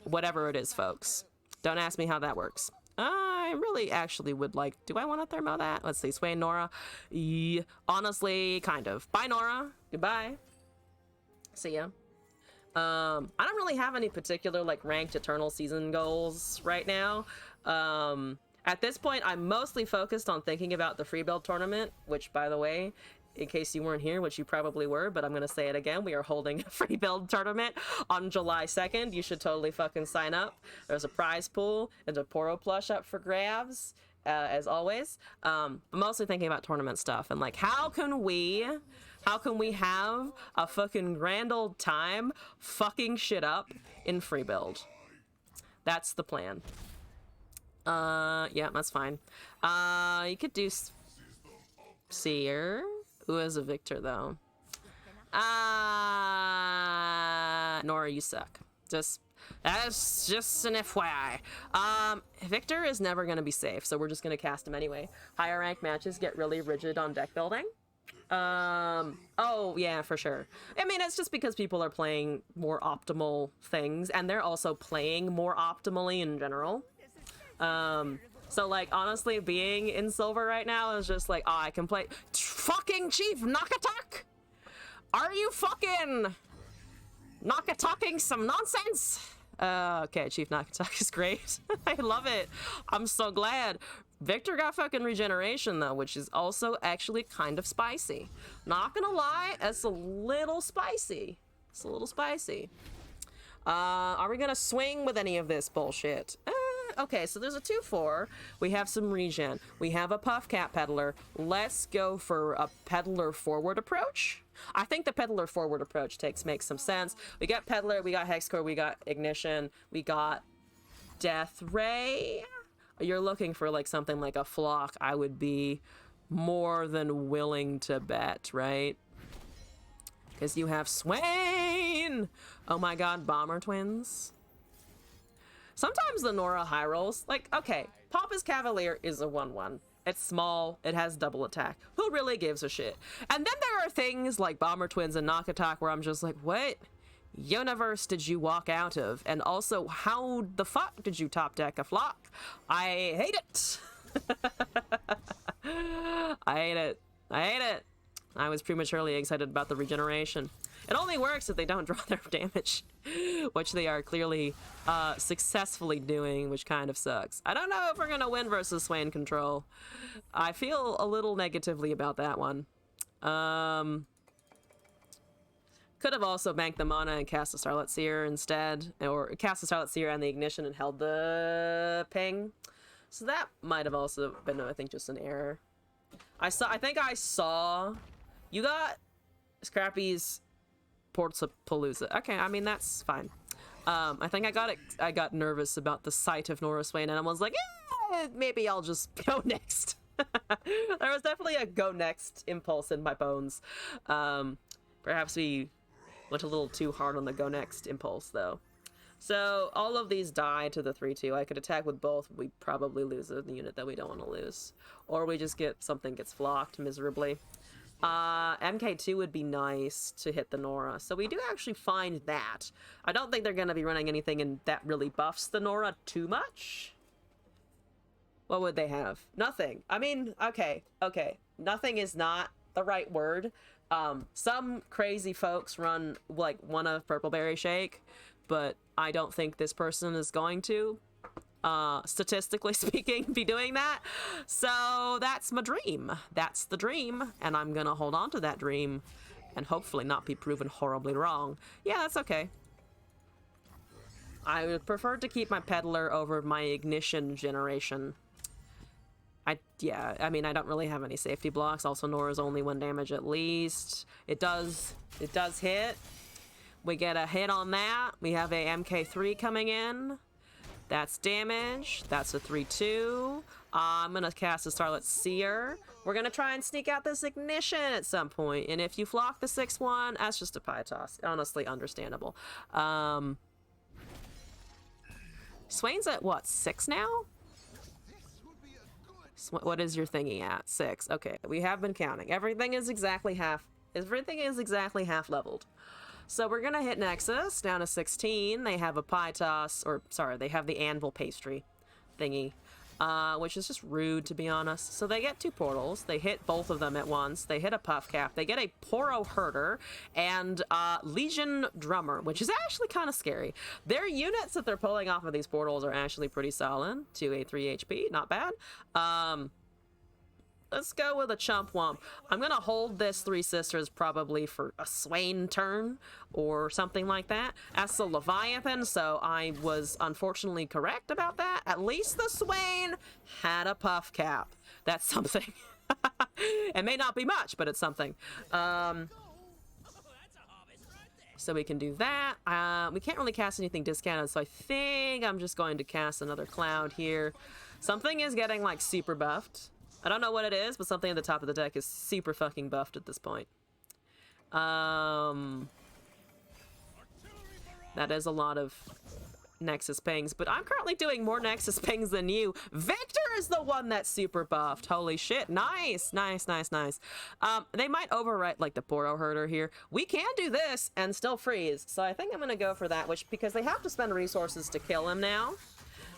whatever it is, folks. Don't ask me how that works. I really actually would like, do I want to thermo that? Let's see, Sway Nora. Yeah, honestly, kind of. Bye, Nora. Goodbye. See ya. I don't really have any particular like ranked Eternal season goals right now. At this point, I'm mostly focused on thinking about the free build tournament, which, by the way, in case you weren't here, which you probably were, but I'm gonna say it again, we are holding a free build tournament on July 2nd. You should totally fucking sign up. There's a prize pool and a Poro plush up for grabs, as always. I'm mostly thinking about tournament stuff and like, how can we have a fucking grand old time fucking shit up in free build? That's the plan. Yeah, that's fine. You could do Seer. Who is a Victor, though? Nora, you suck. That's just an FYI. Victor is never going to be safe, so we're just going to cast him anyway. Higher rank matches get really rigid on deck building. Oh, yeah, for sure. I mean, it's just because people are playing more optimal things, and they're also playing more optimally in general. So, like, honestly, being in silver right now is just like, oh, I can play fucking Chief Nakatak! Are you fucking Nakatalking some nonsense? Okay, Chief Nakatak is great. I love it. I'm so glad. Victor got fucking regeneration, though, which is also actually kind of spicy. Not gonna lie, it's a little spicy. It's a little spicy. Are we gonna swing with any of this bullshit? Okay, so there's a 2/4. We have some regen. We have a Puff Cat Peddler. Let's go for a Peddler forward approach. I think the Peddler forward approach makes some sense. We got Peddler, we got Hexcore, we got Ignition, we got Death Ray. You're looking for like something like a Flock. I would be more than willing to bet, right? Because you have Swain! Oh my god, Bomber Twins. Sometimes the Nora high rolls, like, okay, Pompous Cavalier is a 1/1. It's small, it has double attack. Who really gives a shit? And then there are things like Bomber Twins and Knock Attack where I'm just like, what universe did you walk out of? And also, how the fuck did you top deck a flock? I hate it. I hate it. I hate it. I was prematurely excited about the regeneration. It only works if they don't draw their damage, which they are clearly successfully doing, which kind of sucks. I don't know if we're gonna win versus Swain Control. I feel a little negatively about that one. Could have also banked the mana and cast a Starlit Seer instead, or cast a Starlit Seer and the Ignition and held the ping. So that might have also been, I think, just an error. I think I saw you got Scrappy's Portapalooza. Okay, I mean that's fine. I think I got nervous about the sight of Nora Swain, and I was like, maybe I'll just go next. There was definitely a go next impulse in my bones. Perhaps we went a little too hard on the go next impulse, though. So all of these die to the 3/2. I could attack with both. We probably lose the unit that we don't want to lose, or we just get something gets flocked miserably. MK2 would be nice to hit the Nora, so we do actually find that. I don't think they're going to be running anything in that really buffs the Nora too much. What would they have? Nothing. I mean, okay. Nothing is not the right word. Some crazy folks run like one of Purpleberry Shake, but I don't think this person is going to, statistically speaking, be doing that. So that's my dream. That's the dream, and I'm gonna hold on to that dream and hopefully not be proven horribly wrong. Yeah, that's okay. I would prefer to keep my Peddler over my Ignition generation. I mean, I don't really have any safety blocks. Also, Nora's only 1 damage at least. It does hit. We get a hit on that. We have a MK3 coming in. That's damage. That's a 3/2. I'm gonna cast a Starlit Seer. We're gonna try and sneak out this Ignition at some point. And if you flock the 6/1, that's just a pie toss. Honestly, understandable. Swain's at what, 6 now? What is your thingy at? 6. Okay, we have been counting. Everything is exactly half leveled. So we're gonna hit Nexus down to 16. They have a pie toss, or sorry, they have the anvil pastry thingy, which is just rude, to be honest. So they get 2 portals. They hit both of them at once. They hit a puff cap. They get a Poro Herder and Legion Drummer, which is actually kind of scary. Their units that they're pulling off of these portals are actually pretty solid. 2A3 HP, not bad. Let's go with a Chump Wump. I'm gonna hold this Three Sisters probably for a Swain turn or something like that. That's the Leviathan, so I was unfortunately correct about that. At least the Swain had a puff cap. That's something. It may not be much, but it's something. So we can do that. We can't really cast anything discounted, so I think I'm just going to cast another Cloud here. Something is getting like super buffed. I don't know what it is, but something at the top of the deck is super fucking buffed at this point. That is a lot of Nexus pings, but I'm currently doing more Nexus pings than you. Victor is the one that's super buffed. Holy shit. Nice. They might overwrite like the Poro Herder here. We can do this and still freeze, so I think I'm gonna go for that, because they have to spend resources to kill him now.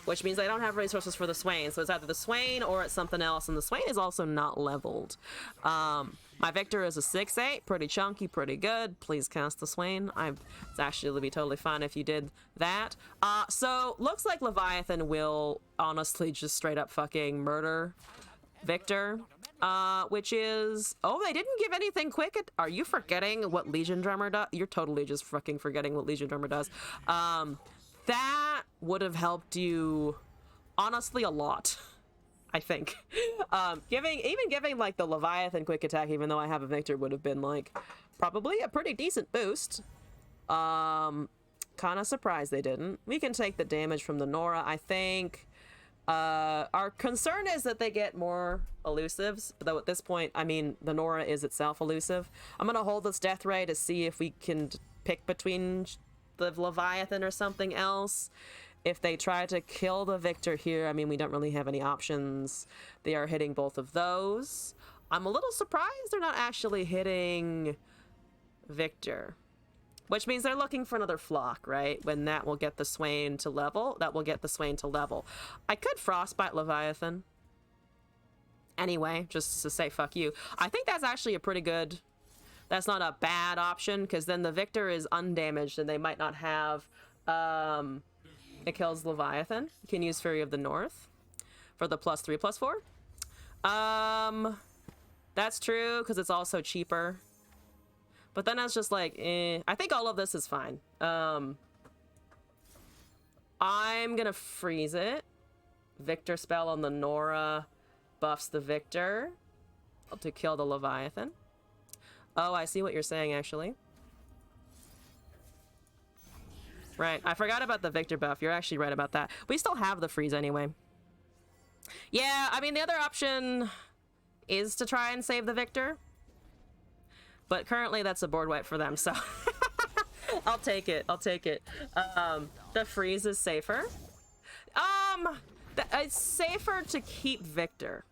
Which means I don't have resources for the Swain, so it's either the Swain or it's something else, and the Swain is also not leveled. My Victor is a 6/8, pretty chunky, pretty good. Please cast the Swain. It's actually be totally fine if you did that. So looks like Leviathan will honestly just straight up fucking murder Victor, which is, oh, they didn't give anything quick. Are you forgetting what Legion Drummer does? You're totally just fucking forgetting what Legion Drummer does. That would have helped you, honestly, a lot, I think. Even giving like the Leviathan quick attack, even though I have a Victor, would have been like probably a pretty decent boost. Kind of surprised they didn't. We can take the damage from the Nora, I think. Our concern is that they get more elusives, though at this point, I mean, the Nora is itself elusive. I'm gonna hold this Death Ray to see if we can pick between the Leviathan or something else. if they try to kill the Victor here, I mean, we don't really have any options. They are hitting both of those. I'm a little surprised they're not actually hitting Victor, which means they're looking for another flock, right? When that will get the Swain to level, that will get the Swain to level. I could Frostbite Leviathan. Anyway, just to say fuck you. I think that's actually a pretty good... That's not a bad option, because then the Victor is undamaged and they might not have... It kills Leviathan. You can use Fury of the North for the +3/+4. That's true, because it's also cheaper. But then I was just like, I think all of this is fine. I'm gonna freeze it. Victor spell on the Nora buffs the Victor to kill the Leviathan. Oh, I see what you're saying, actually. Right, I forgot about the Victor buff. You're actually right about that. We still have the freeze anyway. Yeah, I mean, the other option is to try and save the Victor. But currently that's a board wipe for them, so... I'll take it, I'll take it. The freeze is safer. It's safer to keep Victor,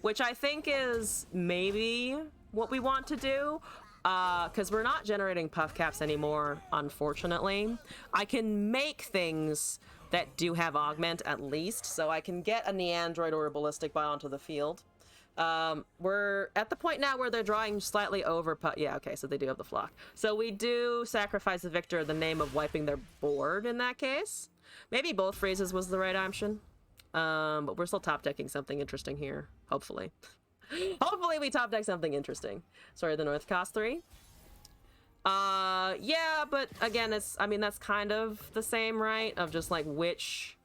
which I think is maybe what we want to do. Because we're not generating puff caps anymore, unfortunately. I can make things that do have augment at least, so I can get a Neandroid or a Ballistic Bot onto the field. We're at the point now where they're drawing slightly over yeah, okay, so they do have the flock. So we do sacrifice the Victor in the name of wiping their board in that case. Maybe both freezes was the right option. But we're still top decking something interesting here, hopefully. Hopefully we top deck something interesting. Sorry, the North cost 3. Yeah, but again, it's, I mean, that's kind of the same, right? Of just like which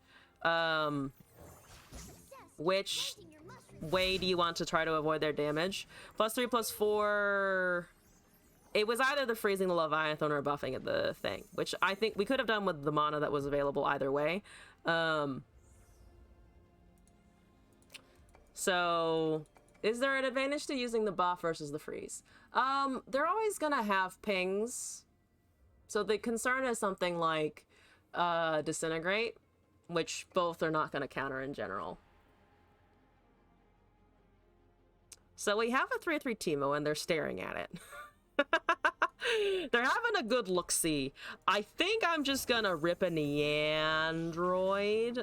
way do you want to try to avoid their damage? +3/+4. It was either the freezing the Leviathan or buffing the thing, which I think we could have done with the mana that was available either way. So is there an advantage to using the buff versus the freeze? They're always gonna have pings. So the concern is something like Disintegrate, which both are not gonna counter in general. So we have a 3/3 Teemo and they're staring at it. They're having a good look-see. I think I'm just gonna rip a Neandroid.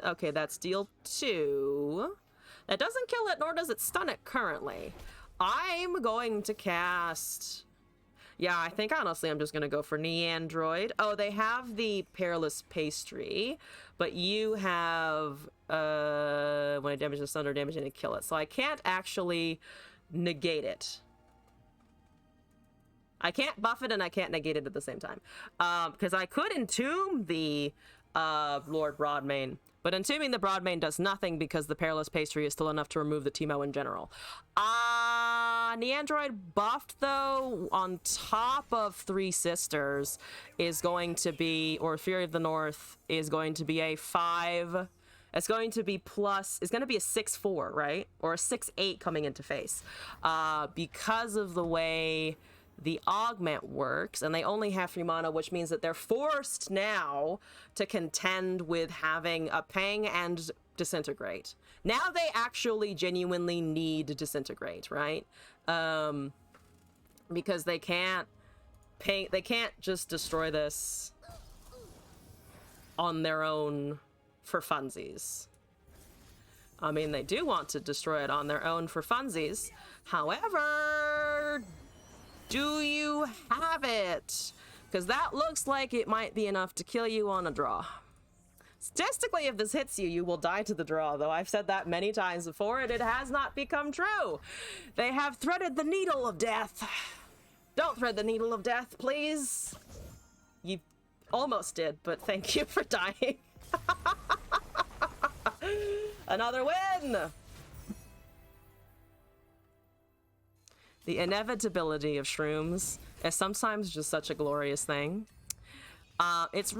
Okay, that's deal 2. That doesn't kill it, nor does it stun it currently. I'm going to cast... Yeah, I think honestly I'm just gonna go for Neandroid. Oh, they have the Perilous Pastry, but you have when it damages thunder, damaging to kill it. So I can't actually negate it. I can't buff it and I can't negate it at the same time. Because I could entomb the Lord Broadmane, but entombing the Broadmane does nothing because the Perilous Pastry is still enough to remove the Teemo in general. Neandroid buffed, though, on top of Three Sisters is going to be, or Fury of the North is going to be a 5. It's going to be plus, it's going to be a 6/4, right? Or a 6/8 coming into face. Because of the way the augment works, and they only have 3 mana, which means that they're forced now to contend with having a Pang and Disintegrate. Now they actually genuinely need to Disintegrate, right? Because they can't just destroy this on their own for funsies. I mean, they do want to destroy it on their own for funsies. However, do you have it? Because that looks like it might be enough to kill you on a draw. Statistically, if this hits you, you will die to the draw, though I've said that many times before, and it has not become true. They have threaded the needle of death. Don't thread the needle of death, please. You almost did, but thank you for dying. Another win! The inevitability of shrooms is sometimes just such a glorious thing. It's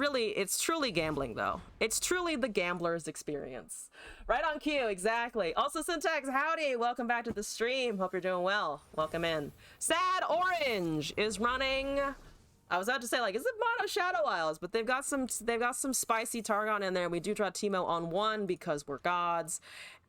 truly gambling, though. It's truly the gambler's experience. Right on cue, exactly. Also, Syntax, howdy! Welcome back to the stream. Hope you're doing well. Welcome in. Sad Orange is running I was about to say, like, is it mono Shadow Isles? But they've got some spicy Targon in there. We do draw Teemo on 1 because we're gods.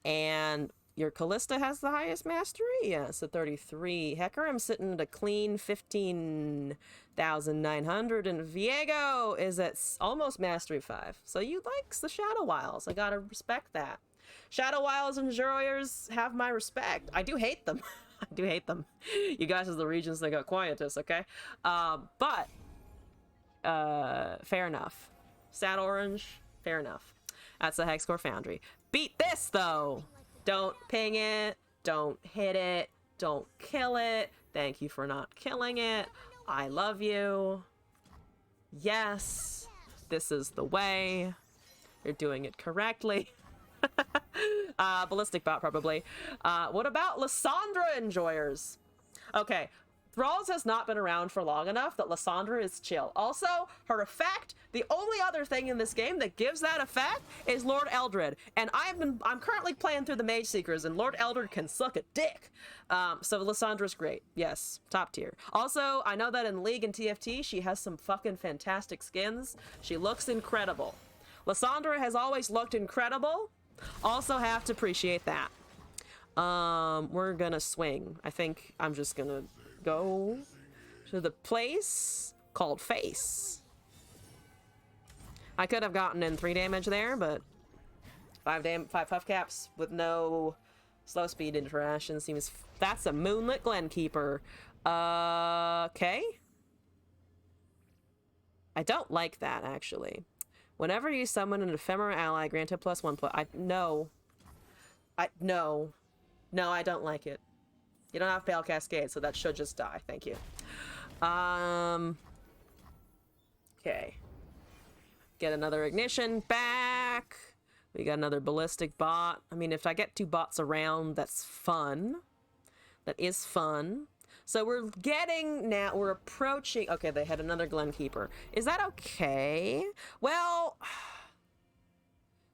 And your Callista has the highest mastery? Yeah, so 33. Hecarim sitting at a clean 15,900. And Viego is at almost mastery 5. So you likes the Shadow Isles. I gotta respect that. Shadow Isles and Enjoyers have my respect. I do hate them. I do hate them. You guys are the regions that got quietus, okay? But fair enough. Sad Orange, fair enough. That's a Hexcore Foundry. Beat this, though! Don't ping it. Don't hit it. Don't kill it. Thank you for not killing it. I love you. Yes, this is the way. You're doing it correctly. Ballistic bot, probably. What about Lysandra Enjoyers? Okay, Thralls has not been around for long enough that Lysandra is chill. Also, her effect, the only other thing in this game that gives that effect is Lord Eldred. And I'm currently playing through the Mage Seekers, and Lord Eldred can suck a dick. So Lysandra's great. Yes, top tier. Also, I know that in League and TFT, she has some fucking fantastic skins. She looks incredible. Lysandra has always looked incredible. Also have to appreciate that. We're gonna swing. I think I'm just gonna go to the place called Face. I could have gotten in 3 damage there, but 5 puff caps with no slow speed interaction seems... That's a Moonlit Glenkeeper. Okay. I don't like that, actually. Whenever you summon an ephemera ally, granted +1+... No, I don't like it. You don't have Pale Cascade, so that should just die. Thank you. Okay. Get another Ignition back. We got another Ballistic bot. I mean, if I get 2 bots around, that's fun. That is fun. So we're getting now, we're approaching... Okay, they had another Glenkeeper. Is that okay? Well...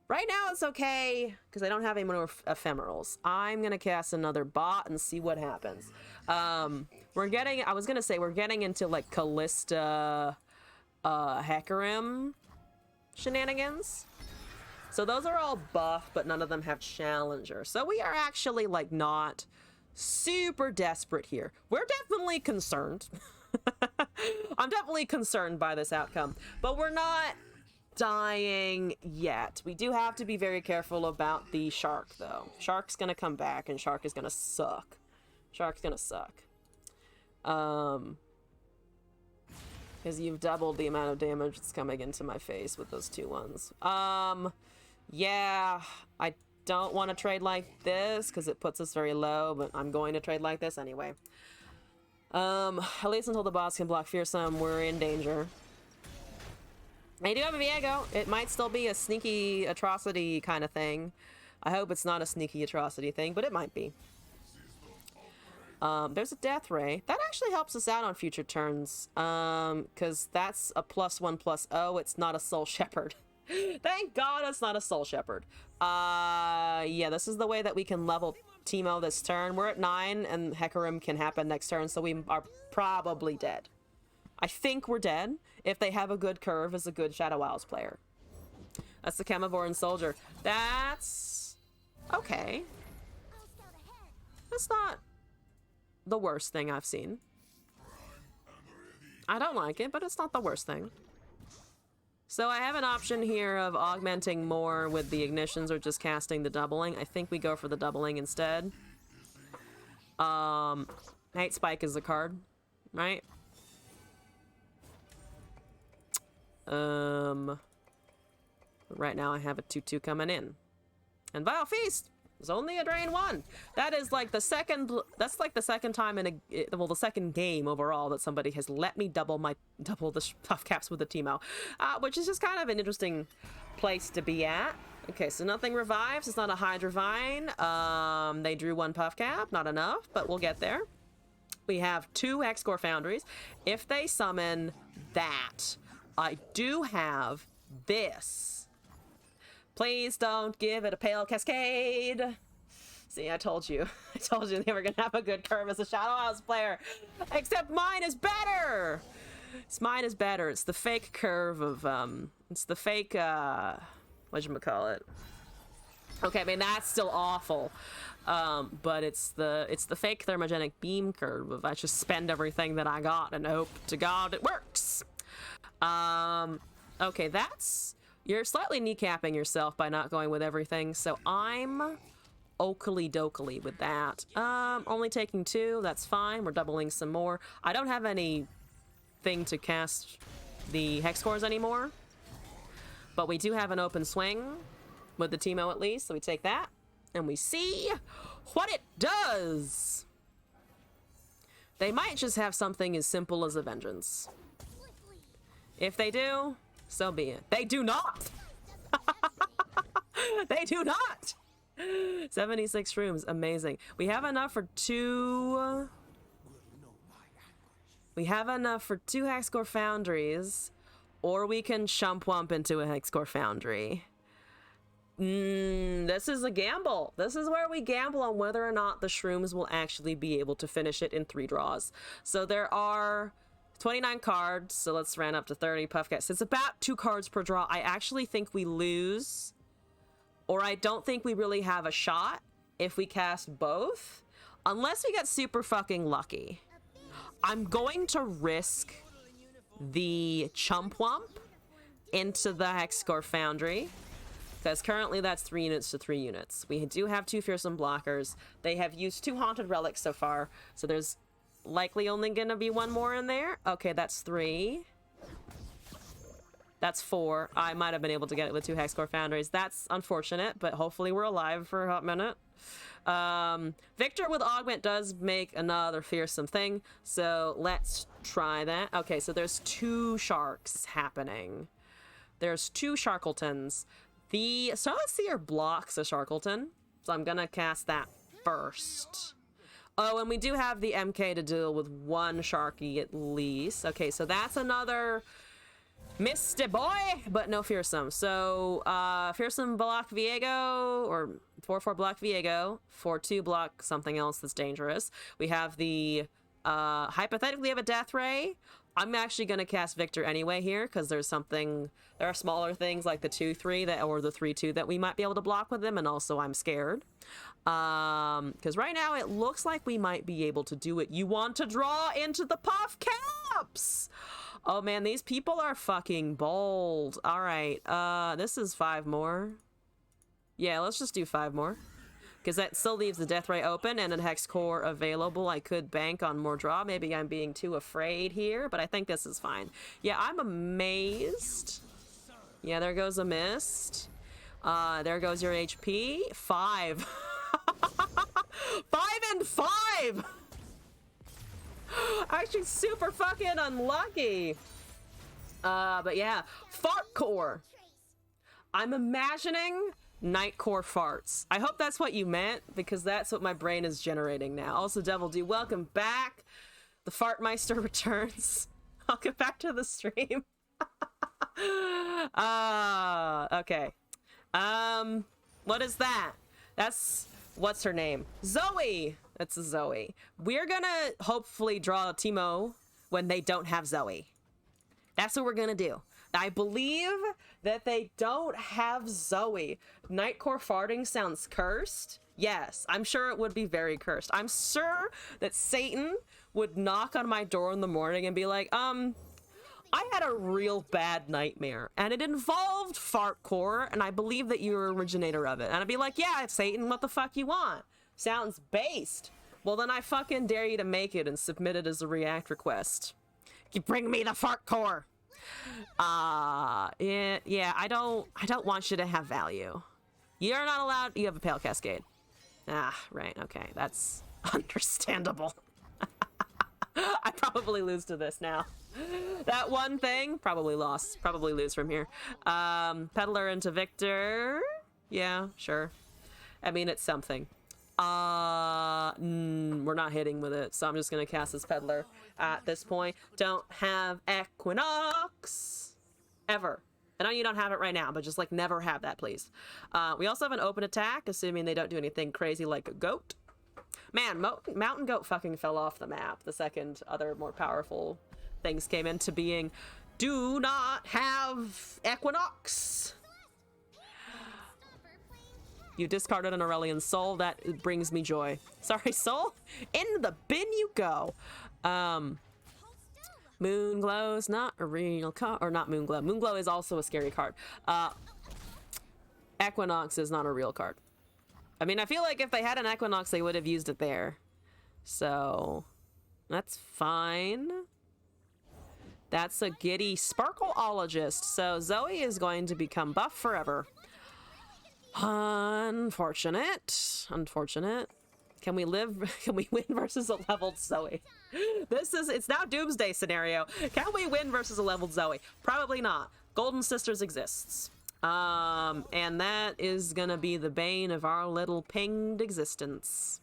Right now it's okay, because I don't have any more ephemerals. I'm going to cast another bot and see what happens. We're getting... I was going to say, we're getting into, like, Callista, Hecarim shenanigans. So those are all buff, but none of them have Challenger. So we are actually, like, not super desperate here. We're definitely concerned. I'm definitely concerned by this outcome. But we're not... dying yet. We do have to be very careful about the Shark, though. Shark's gonna come back, and Shark is gonna suck. Shark's gonna suck. Because you've doubled the amount of damage that's coming into my face with those 2 ones. Yeah, I don't want to trade like this, because it puts us very low, but I'm going to trade like this anyway. At least until the boss can block Fearsome, we're in danger. I do have a Viego. It might still be a sneaky atrocity kind of thing. I hope it's not a sneaky atrocity thing, but it might be. There's a Death Ray. That actually helps us out on future turns. Because that's a +1/+0. It's not a Soul Shepherd. Thank God it's not a Soul Shepherd. Yeah, this is the way that we can level Teemo this turn. We're at 9, and Hecarim can happen next turn, so we are probably dead. I think we're dead if they have a good curve as a good Shadow Isles player. That's the Chemovoran Soldier. That's... okay. That's not the worst thing I've seen. I don't like it, but it's not the worst thing. So I have an option here of augmenting more with the Ignitions or just casting the doubling. I think we go for the doubling instead. Hate Spike is the card, right? Right now I have a 2/2 coming in. And Vile Feast is only a drain 1. That is like the second, that's like the second time in a, well, the second game overall that somebody has let me double the puff caps with a Teemo. Which is just kind of an interesting place to be at. Okay, so nothing revives. It's not a Hydrovine. They drew 1 puff cap, not enough, but we'll get there. We have 2 Hexcore Foundries. If they summon that, I do have this. Please don't give it a Pale Cascade. See, I told you. I told you they were going to have a good curve as a Shadow Isles player. Except mine is better. Mine is better. It's the fake curve of, it's the fake, whatchamacallit. Okay, I mean, that's still awful. But it's the fake thermogenic beam curve of I just spend everything that I got and hope to God it works. Okay, you're slightly kneecapping yourself by not going with everything, so I'm oakley dokley with that. Only taking 2, that's fine. We're doubling some more. I don't have anything to cast the hex cores anymore, but we do have an open swing with the Teemo at least, so we take that and we see what it does. They might just have something as simple as a vengeance. If they do, so be it. They do not. They do not. 76 shrooms, amazing. We have enough for 2. We have enough for 2 Hexcore Foundries, or we can chump-wump into a Hexcore Foundry. This is a gamble. This is where we gamble on whether or not the shrooms will actually be able to finish it in 3 draws. So there are 29 cards, so let's round up to 30 Puffcats. It's about 2 cards per draw. I actually think we lose, or I don't think we really have a shot if we cast both, unless we get super fucking lucky. I'm going to risk the Chump-Wump into the Hexcore Foundry, because currently that's 3 units to 3 units. We do have 2 fearsome blockers. They have used 2 haunted relics so far, so there's likely only gonna be 1 more in there. Okay, that's 3. That's 4. I might have been able to get it with 2 Hexcore Foundries. That's unfortunate, but hopefully we're alive for a hot minute. Victor with Augment does make another fearsome thing, so let's try that. Okay, so there's 2 sharks happening. There's 2 Sharkletons. The Starless Seer blocks a Sharkleton, so I'm gonna cast that first. Oh, and we do have the MK to deal with 1 Sharky at least. Okay, so that's another Misty boy, but no fearsome. So, fearsome block Viego, or 4/4 block Viego, 4/2 block something else that's dangerous. We have the, hypothetically have a Death Ray. I'm actually going to cast Victor anyway here, because there are smaller things like the 2/3 or the 3/2 that we might be able to block with them, and also I'm scared. Because right now it looks like we might be able to do it. You want to draw into the Puff Caps! Oh man, these people are fucking bold. Alright, this is 5 more. Yeah, let's just do 5 more. Because that still leaves the Death Ray open and a Hex Core available. I could bank on more draw. Maybe I'm being too afraid here, but I think this is fine. Yeah, I'm amazed. Yeah, there goes a mist. There goes your HP. 5. 5 and 5! Actually super fucking unlucky. But yeah, Fart Core. I'm imagining Nightcore farts. I hope that's what you meant, because that's what my brain is generating now. Also, Devil D, welcome back. The Fartmeister returns. Welcome back to the stream. Okay. What is that? That's, what's her name? Zoe! That's a Zoe. We're gonna hopefully draw Teemo when they don't have Zoe. That's what we're gonna do. I believe that they don't have Zoe. Nightcore farting sounds cursed. Yes, I'm sure it would be very cursed. I'm sure that Satan would knock on my door in the morning and be like, I had a real bad nightmare, and it involved Fartcore, and I believe that you're the originator of it. And I'd be like, yeah, Satan, what the fuck you want? Sounds based. Well, then I fucking dare you to make it and submit it as a React request. You bring me the Fartcore. Yeah, I don't want you to have value. You're not allowed. You have a Pale Cascade. Ah, right, okay, that's understandable. I probably lose to this now. That one thing, probably lost. Probably lose from here. Peddler into Victor. Yeah, sure. I mean, it's something. We're not hitting with it, so I'm just gonna cast this Peddler at this point. Don't have Equinox. Ever. I know you don't have it right now, but just, like, never have that, please. We also have an open attack, assuming they don't do anything crazy like a goat. Man, Mountain Goat fucking fell off the map. The second other more powerful things came into being. Do not have Equinox. You discarded an Aurelian Soul. That brings me joy. Sorry, Soul. Into the bin you go. Moonglow is not a real card. Or not Moonglow. Moonglow is also a scary card. Equinox is not a real card. I mean, I feel like if they had an Equinox, they would have used it there. So, that's fine. That's a giddy Sparkleologist. So Zoe is going to become buff forever. Unfortunate. Unfortunate. Can we live? Can we win versus a leveled Zoe? It's now Doomsday scenario. Can we win versus a leveled Zoe? Probably not. Golden Sisters exists. And that is gonna be the bane of our little pinged existence.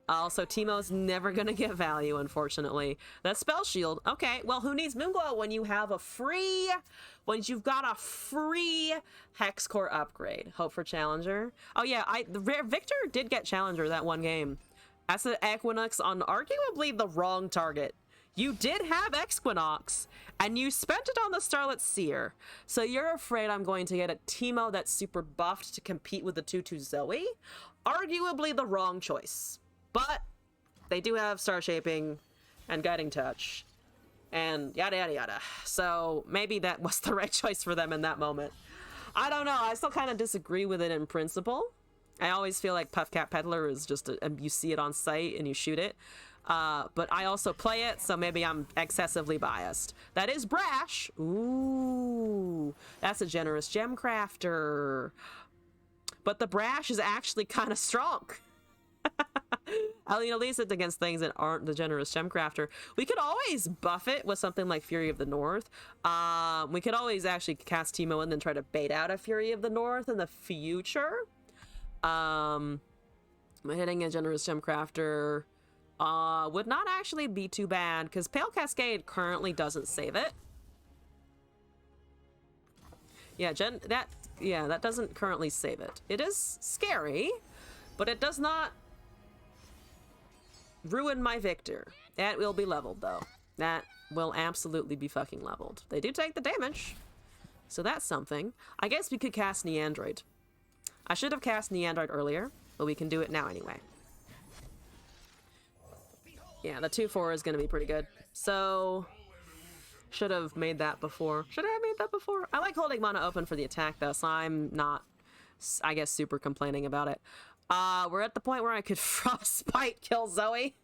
Also, Teemo's never gonna get value, unfortunately. That spell shield. Okay, well, who needs Moonglow when you have a free... When you've got a free Hex Core upgrade? Hope for Challenger. Oh yeah, Victor did get Challenger that one game. That's an Equinox on arguably the wrong target. You did have Equinox, and you spent it on the Starlit Seer. So you're afraid I'm going to get a Teemo that's super buffed to compete with the 2/2 Zoe? Arguably the wrong choice. But they do have Star Shaping and Guiding Touch and yada yada yada. So maybe that was the right choice for them in that moment. I don't know. I still kind of disagree with it in principle. I always feel like Puffcat Peddler is just you see it on sight and you shoot it. But I also play it, so maybe I'm excessively biased. That is Brash. Ooh, that's a generous gem crafter. But the Brash is actually kind of strong. I mean, at least it's against things that aren't the generous gem crafter. We could always buff it with something like Fury of the North. We could always actually cast Teemo and then try to bait out a Fury of the North in the future. Hitting a generous gem crafter would not actually be too bad because Pale Cascade currently doesn't save it. Yeah, that doesn't currently save it. It is scary, but it does not ruin my Victor. That will be leveled, though. That will absolutely be fucking leveled. They do take the damage, so that's something. I guess we could cast Neandroid. I should have cast Neandroid earlier, but we can do it now anyway. Yeah, the 2/4 is going to be pretty good. So, should have made that before. Should I have made that before? I like holding mana open for the attack, though, so I'm not, I guess, super complaining about it. We're at the point where I could Frostbite kill Zoe.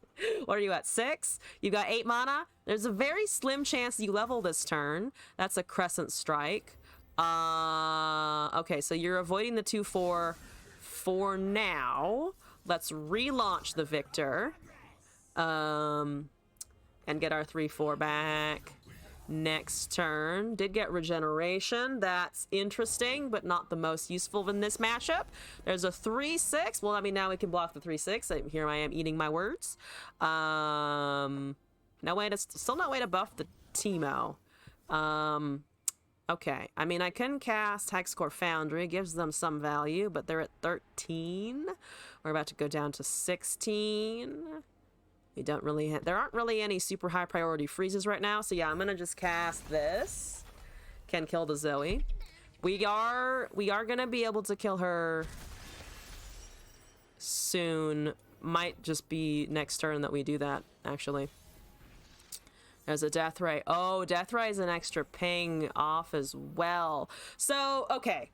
What are you at, 6? You got 8 mana. There's a very slim chance you level this turn. That's a Crescent Strike. Okay, so you're avoiding the 2/4 for now. Let's relaunch the Victor. And get our 3/4 back. Next turn. Did get regeneration. That's interesting, but not the most useful in this matchup. There's a 3/6. Well, I mean, now we can block the 3/6. Here I am eating my words. No way to, still no way to buff the Teemo. Okay. I mean, I can cast Hexcore Foundry. It gives them some value, but they're at 13. We're about to go down to 16. We don't really there aren't really any super high priority freezes right now, so yeah, I'm gonna just cast this. Can kill the Zoe. We are gonna be able to kill her soon. Might just be next turn that we do that, actually. There's a Death Ray. Oh, Death Ray is an extra ping off as well. So, okay.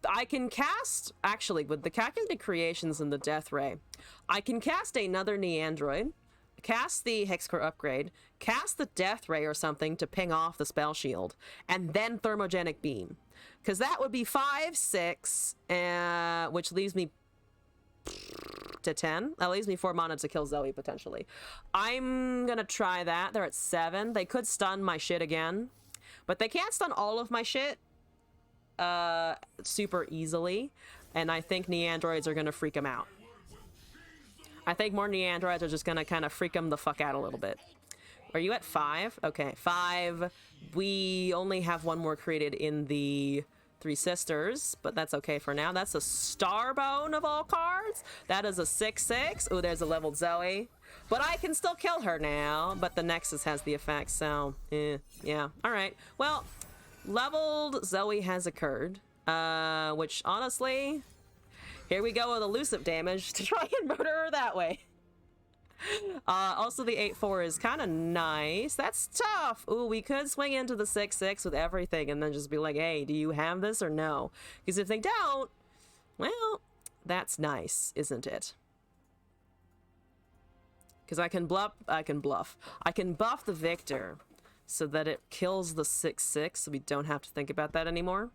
I can cast, actually, with the Calculated Creations and the Death Ray, I can cast another Neandroid, cast the Hexcore upgrade, cast the Death Ray or something to ping off the spell shield, and then Thermogenic Beam. Because that would be 5, 6, which leaves me to 10. That leaves me 4 mana to kill Zoe, potentially. I'm gonna try that. They're at 7. They could stun my shit again, but they can't stun all of my shit super easily, and I think Neandroids are gonna freak them out. I think more Neandroids are just gonna kind of freak them the fuck out a little bit. Are you at 5? Okay, 5. We only have 1 more created in the Three Sisters, but that's okay for now. That's a Starbone of all cards. That is a 6/6. Oh, there's a leveled Zoe. But I can still kill her now, but the Nexus has the effect, so, yeah. Alright, well, leveled Zoe has occurred, which, honestly, here we go with elusive damage to try and murder her that way. Also, the 8-4 is kind of nice. That's tough. Ooh, we could swing into the 6-6 with everything and then just be like, hey, do you have this or no? Because if they don't, well, that's nice, isn't it? Because I can buff the Victor so that it kills the 6-6, so we don't have to think about that anymore.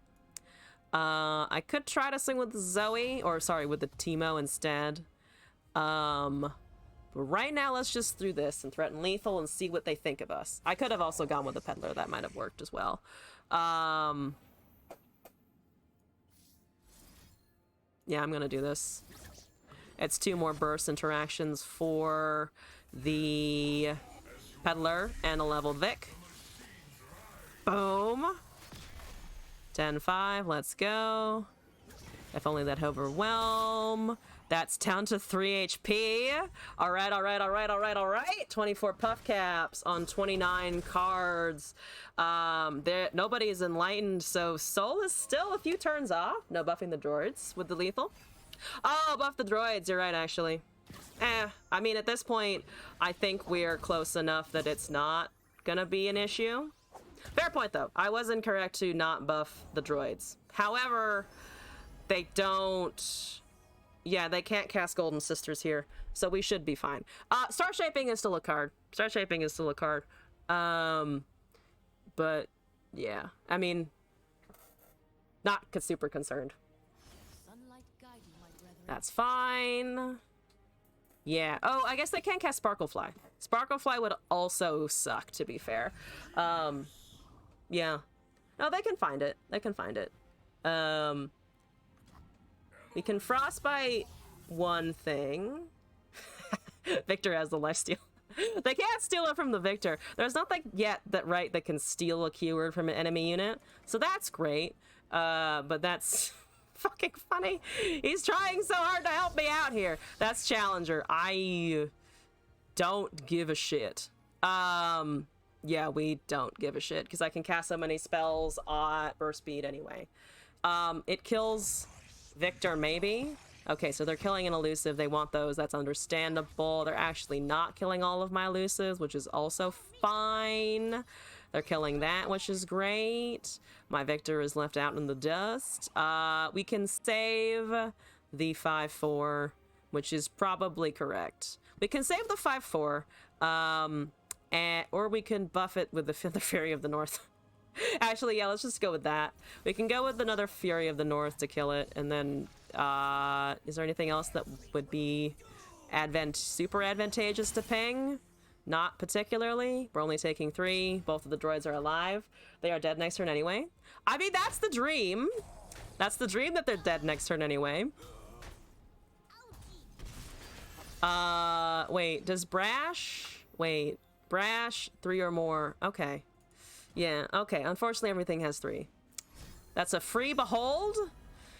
I could try to swing with the Zoe, or sorry, with the Teemo instead. But right now, let's just do this and threaten lethal and see what they think of us. I could have also gone with the Peddler. That might have worked as well. Yeah, I'm going to do this. It's 2 more burst interactions for the Peddler and a level Vic. Boom. 10-5. Let's go. If only that overwhelm. That's down to 3 HP. All right. 24 puff caps on 29 cards. Nobody is enlightened, so Soul is still a few turns off. No buffing the droids with the lethal. Oh, buff the droids. You're right, actually. I mean, at this point, I think we're close enough that it's not gonna be an issue. Fair point, though. I was incorrect to not buff the droids. However, they don't... Yeah, they can't cast Golden Sisters here, so we should be fine. Star Shaping is still a card. But, yeah. I mean, not super concerned. That's fine. Yeah. Oh, I guess they can cast Sparklefly. Sparklefly would also suck, to be fair. Yeah. No, they can find it. We can Frostbite one thing. Victor has the lifesteal. They can't steal it from the Victor. There's nothing yet that can steal a keyword from an enemy unit. So that's great. But that's fucking funny. He's trying so hard to help me out here. That's Challenger. I don't give a shit. Yeah, we don't give a shit because I can cast so many spells at burst speed anyway. It kills Victor, maybe? Okay, so they're killing an elusive. They want those. That's understandable. They're actually not killing all of my elusives, which is also fine. They're killing that, which is great. My Victor is left out in the dust. We can save the 5-4, which is probably correct. We can save the 5-4, or we can buff it with the Fury of the North. Actually, yeah, let's just go with that. We can go with another Fury of the North to kill it, and then, is there anything else that would be super advantageous to ping? Not particularly. We're only taking 3. Both of the droids are alive. They are dead next turn anyway. I mean, that's the dream. That's the dream that they're dead next turn anyway. Wait, does Brash? Wait, Brash, 3 or more. Okay. Yeah, okay. Unfortunately, everything has 3. That's a free behold.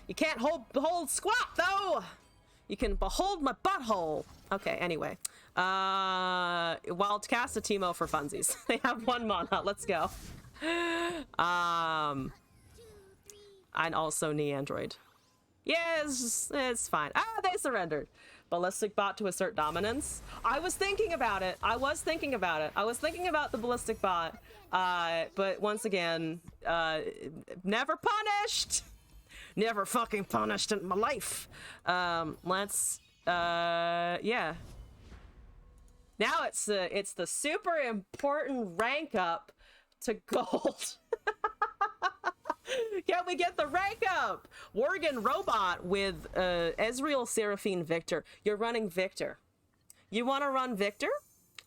You can't behold squat, though! You can behold my butthole. Okay, anyway. Well, cast a Teemo for funsies. They have 1 mana. Let's go. And also Neandroid. Yeah, it's fine. Ah, they surrendered. Ballistic bot to assert dominance. I was thinking about it. I was thinking about the ballistic bot. But once again, never punished. Never fucking punished in my life. Yeah. Now it's the super important rank up to gold. Can we get the rank up? Worgen Robot with Ezreal Seraphine Victor. You're running Victor. You want to run Victor?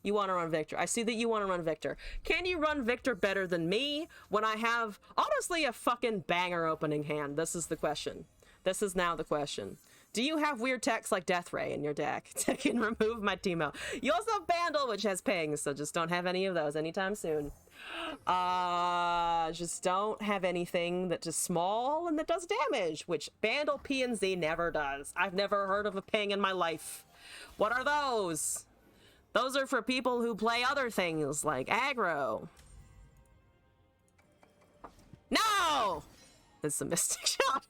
You want to run Victor. I see that you want to run Victor. Can you run Victor better than me when I have, honestly, a fucking banger opening hand? This is the question. This is now the question. Do you have weird techs like Death Ray in your deck that can remove my Teemo? You also have Bandle, which has pings, so just don't have any of those anytime soon. Just don't have anything that's just small and that does damage, which Bandle P and Z never does. I've never heard of a ping in my life. What are those? Those are for people who play other things like aggro. No! It's a mystic shot.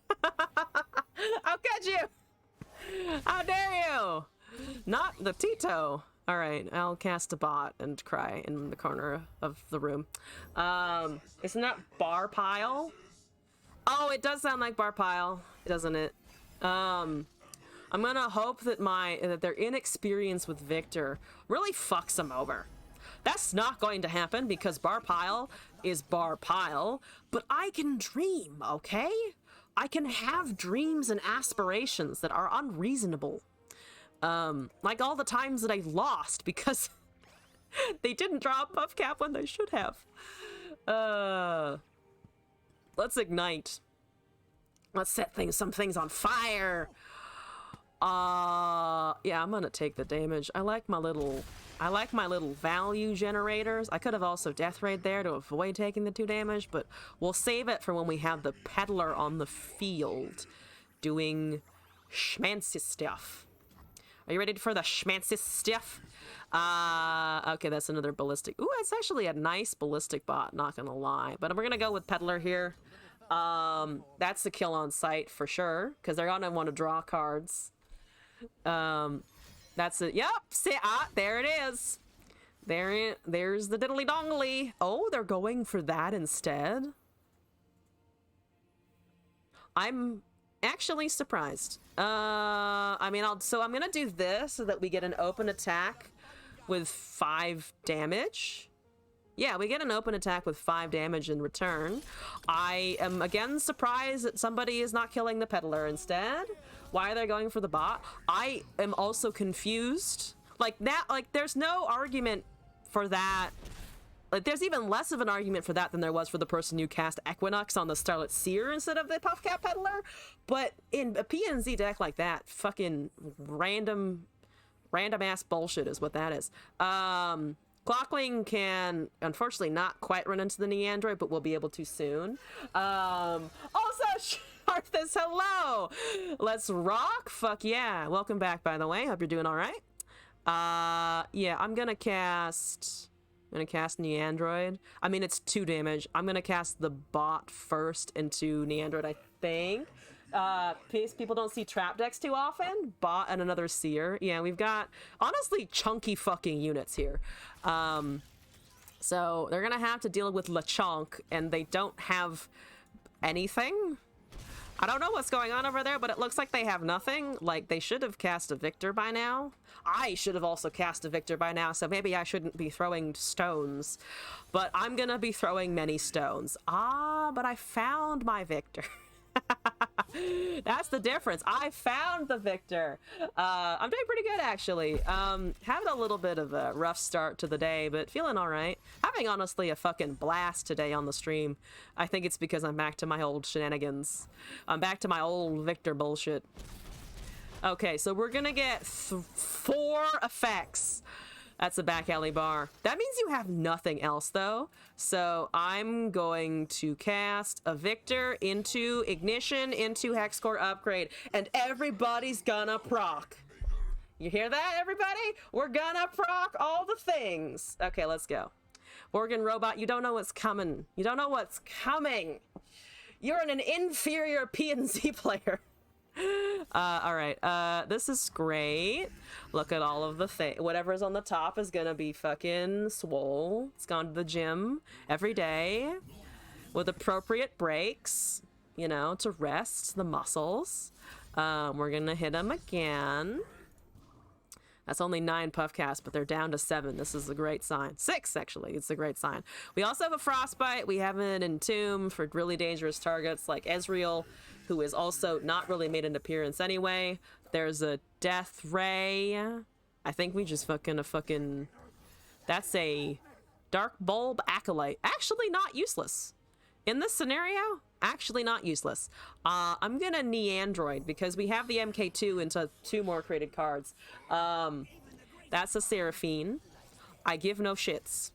I'll catch you. How dare you? Not the Tito. All right, I'll cast a bot and cry in the corner of the room. Isn't that bar pile? Oh, it does sound like bar pile, doesn't it? I'm gonna hope that that their inexperience with Victor really fucks them over. That's not going to happen because bar pile is bar pile, but I can dream, okay? I can have dreams and aspirations that are unreasonable. Like all the times that I lost because they didn't draw a puff cap when they should have. Let's ignite. Let's set some things on fire. Yeah, I'm gonna take the damage. I like my little value generators. I could have also death raid there to avoid taking the 2 damage, but we'll save it for when we have the peddler on the field doing schmancy stuff. Are you ready for the schmancy stuff? Okay, that's another ballistic. Ooh, it's actually a nice ballistic bot, not gonna lie. But we're gonna go with peddler here. That's the kill on sight for sure, because they're gonna want to draw cards. That's it. Yep. See, there it is. There's the diddly dongly. Oh, they're going for that instead. I'm actually surprised. I mean, so I'm gonna do this so that we get an open attack with 5 damage. Yeah, we get an open attack with 5 damage in return. I am again surprised that somebody is not killing the peddler instead. Why are they going for the bot? I am also confused. Like that, like there's no argument for that. Like there's even less of an argument for that than there was for the person who cast Equinox on the Starlit Seer instead of the Puffcap Peddler. But in a PNZ deck like that, fucking random ass bullshit is what that is. Clockling can unfortunately not quite run into the Neandroid, but we'll be able to soon. Also, Sharthus, hello! Let's rock! Fuck yeah. Welcome back, by the way. Hope you're doing alright. Yeah, I'm gonna cast Neandroid. I mean, it's 2 damage. I'm gonna cast the bot first into Neandroid, I think. People don't see trap decks too often. Bot and another seer. Yeah, we've got honestly chunky fucking units here. So they're gonna have to deal with LeChonk, and they don't have anything. I don't know what's going on over there, but it looks like they have nothing. Like, they should have cast a Victor by now. I should have also cast a Victor by now, so maybe I shouldn't be throwing stones. But I'm gonna be throwing many stones. But I found my Victor. That's the difference. I found the Victor. I'm doing pretty good, actually. Having a little bit of a rough start to the day, but feeling all right. Having, honestly, a fucking blast today on the stream. I think it's because I'm back to my old shenanigans. I'm back to my old Victor bullshit. Okay, so we're gonna get 4 effects. That's a back alley bar. That means you have nothing else, though. So I'm going to cast a Victor into Ignition, into Hexcore Upgrade, and everybody's gonna proc. You hear that, everybody? We're gonna proc all the things. Okay, let's go. Organ Robot, you don't know what's coming. You don't know what's coming. You're an inferior PNZ player. All right, this is great. Look at all of the whatever's on the top is gonna be fucking swole. It's gone to the gym every day with appropriate breaks, you know, to rest the muscles. We're gonna hit them again. That's only 9 puff casts, but they're down to 7. This is a great sign. 6, actually. It's a great sign. We also have a Frostbite. We have an Entomb for really dangerous targets like Ezreal, who is also not really made an appearance anyway. There's a Death Ray. I think we just fucking... That's a Dark Bulb Acolyte. Actually not useless. In this scenario, actually not useless. I'm gonna Neandroid because we have the MK2 into 2 more created cards. That's a Seraphine. I give no shits.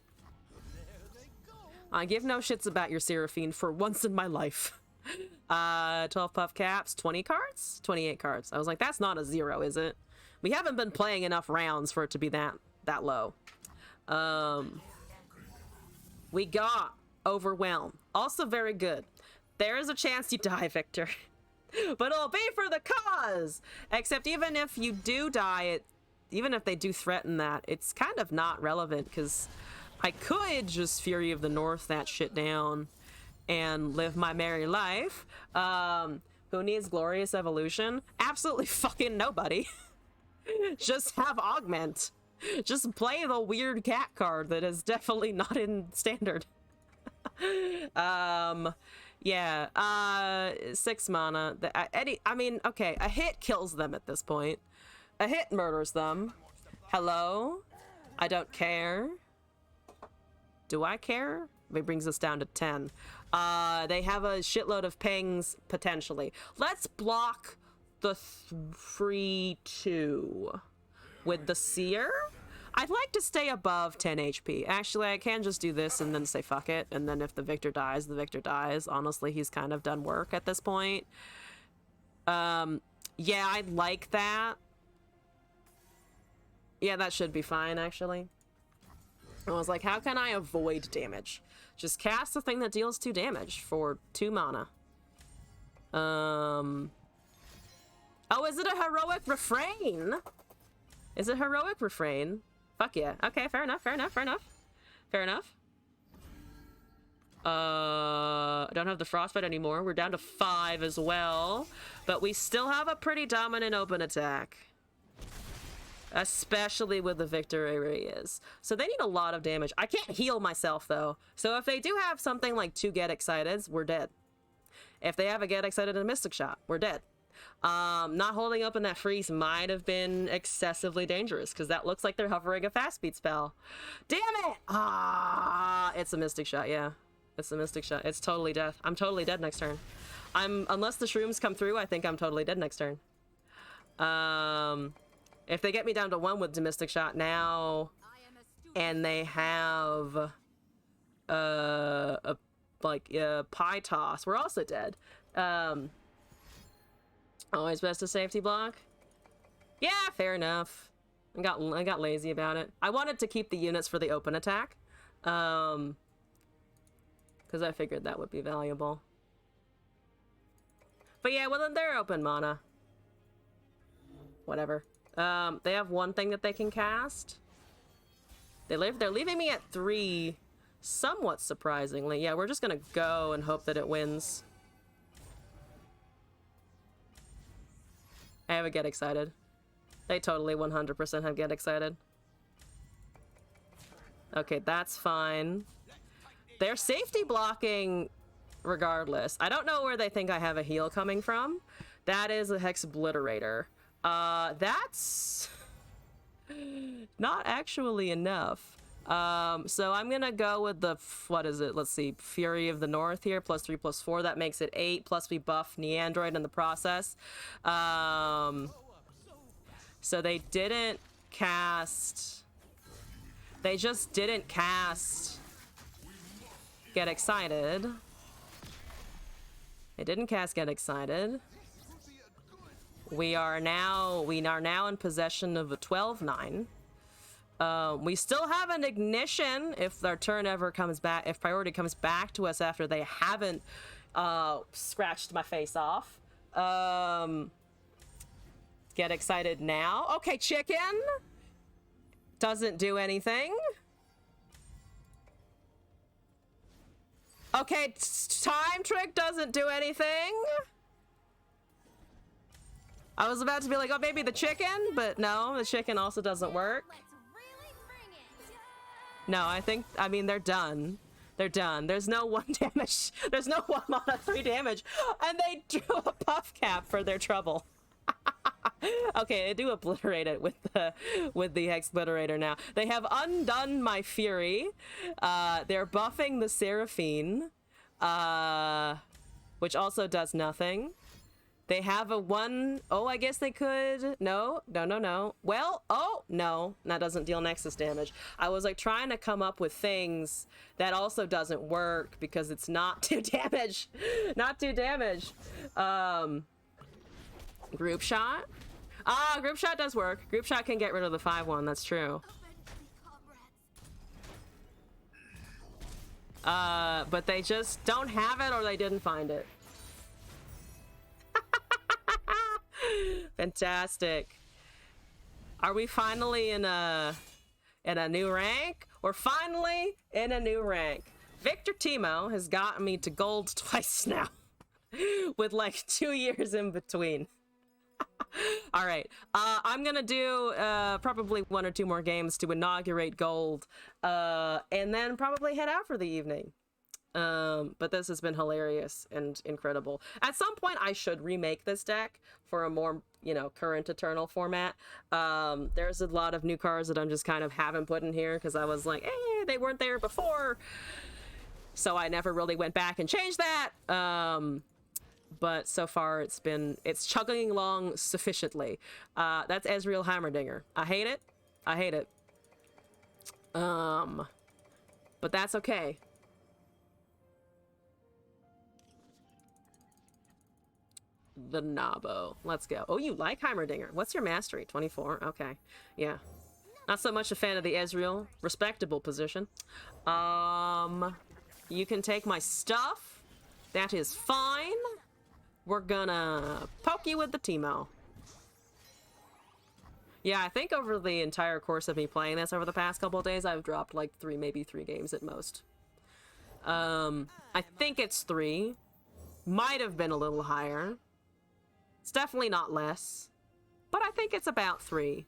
I give no shits about your Seraphine for once in my life. 12 puff caps, 20 cards? 28 cards. I was like, that's not a 0, is it? We haven't been playing enough rounds for it to be that that low. We got Overwhelm. Also very good. There is a chance you die, Victor. But it'll be for the cause! Except even if you do die, even if they do threaten that, it's kind of not relevant, because I could just Fury of the North that shit down and live my merry life. Who needs Glorious Evolution? Absolutely fucking nobody. Just have Augment. Just play the weird cat card that is definitely not in standard. Yeah, 6 mana. I mean, okay, a hit kills them at this point. A hit murders them. Hello? I don't care. Do I care? It brings us down to 10. They have a shitload of pings, potentially. Let's block the 3-2 with the Seer. I'd like to stay above 10 HP. Actually, I can just do this and then say fuck it. And then if the Victor dies, the Victor dies. Honestly, he's kind of done work at this point. Yeah, I'd like that. Yeah, that should be fine, actually. I was like, how can I avoid damage? Just cast the thing that deals 2 damage for 2 mana. Oh, is it a heroic refrain? Is it heroic refrain? Fuck yeah. Okay, fair enough, fair enough, fair enough. Fair enough. I don't have the frostbite anymore. We're down to 5 as well. But we still have a pretty dominant open attack. Especially with the Victor areas. So they need a lot of damage. I can't heal myself, though. So if they do have something like 2 Get Exciteds, we're dead. If they have a Get Excited and a Mystic Shot, we're dead. Not holding up in that freeze might have been excessively dangerous, because that looks like they're hovering a fast speed spell. Damn it! Ah, it's a Mystic Shot, yeah. It's a Mystic Shot. It's totally death. I'm totally dead next turn. Unless the shrooms come through, I think I'm totally dead next turn. If they get me down to 1 with the Mystic Shot now, and they have Pie Toss, we're also dead. Always best to safety block. Yeah, fair enough. I got lazy about it. I wanted to keep the units for the open attack, because I figured that would be valuable. But yeah, well then they're open mana. Whatever. They have 1 thing that they can cast. They're leaving me at 3, somewhat surprisingly. Yeah, we're just gonna go and hope that it wins. I have a Get Excited. They totally 100% have Get Excited. Okay, that's fine. They're safety blocking regardless. I don't know where they think I have a heal coming from. That is a Hex Obliterator. That's not actually enough. So I'm gonna go with the, what is it? Let's see, Fury of the North here, +3/+4. That makes it 8, plus we buff Neandroid in the process. So they didn't cast... They just didn't cast Get Excited. They didn't cast Get Excited. We are now in possession of a 12/9. We still have an ignition if their turn ever comes back, if priority comes back to us after they haven't scratched my face off. Get Excited now. Okay, chicken. Doesn't do anything. Okay, Time Trick doesn't do anything. I was about to be like, oh, maybe the chicken, but no, the chicken also doesn't work. No, I mean, they're done. They're done. There's no 1 damage. There's no 1 mana 3 damage. And they drew a buff cap for their trouble. Okay, they do obliterate it with the Hex Obliterator now. They have undone my Fury. They're buffing the Seraphine, which also does nothing. They have a 1... Oh, I guess they could... No. Well, oh, no. That doesn't deal Nexus damage. I was, like, trying to come up with things that also doesn't work because it's not 2 damage. Not 2 damage. Group Shot? Ah, Group Shot does work. Group Shot can get rid of the 5/1. That's true. But they just don't have it or they didn't find it. Fantastic. Are we finally in a new rank? We're finally in a new rank. Victor Timo has gotten me to gold twice now. With like 2 years in between. All right, I'm gonna do probably 1 or 2 more games to inaugurate gold, and then probably head out for the evening. But this has been hilarious and incredible. At some point, I should remake this deck for a more, you know, current Eternal format. There's a lot of new cards that I'm just kind of haven't put in here because I was like, eh, they weren't there before. So I never really went back and changed that. But so far it's chugging along sufficiently. That's Ezreal Hammerdinger. I hate it. I hate it. But that's okay. The Nabo. Let's go. Oh, you like Heimerdinger. What's your mastery? 24? Okay. Yeah. Not so much a fan of the Ezreal. Respectable position. You can take my stuff. That is fine. We're gonna poke you with the Teemo. Yeah, I think over the entire course of me playing this over the past couple of days, I've dropped like maybe 3 games at most. I think it's 3. Might have been a little higher. It's definitely not less. But I think it's about 3.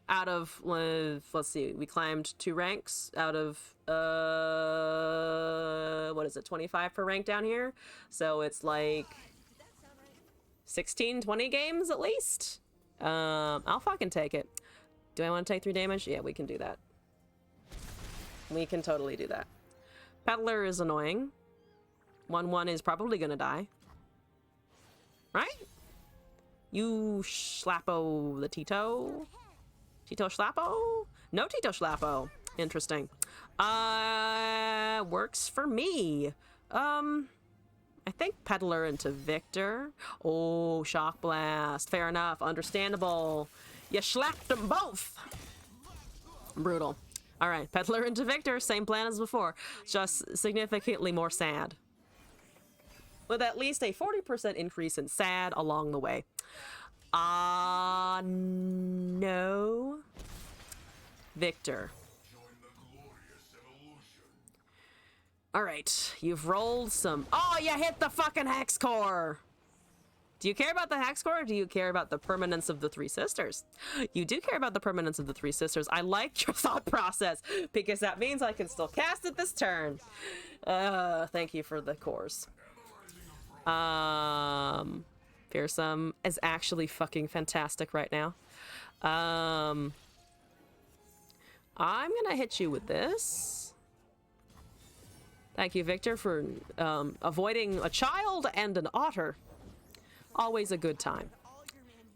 Out of, let's see, we climbed 2 ranks out of, what is it, 25 per rank down here? So it's like 16, 20 games at least. I'll fucking take it. Do I want to take 3 damage? Yeah, we can do that. We can totally do that. Peddler is annoying. 1-1 is probably gonna die. Right? You Schlappo the Tito? Tito Schlappo? No Tito Schlappo. Interesting. Works for me. I think Peddler into Victor. Oh, Shock Blast. Fair enough. Understandable. You slapped them both. Brutal. All right, Peddler into Victor. Same plan as before. Just significantly more sad. With at least a 40% increase in sad along the way. No. Victor. All right, you've rolled some... Oh, you hit the fucking Hex Core! Do you care about the Hex Core, or do you care about the permanence of the 3 sisters? You do care about the permanence of the 3 sisters. I like your thought process, because that means I can still cast it this turn. Thank you for the cores. Fearsome is actually fucking fantastic right now. I'm gonna hit you with this. Thank you, Victor, for avoiding a child and an otter. Always a good time.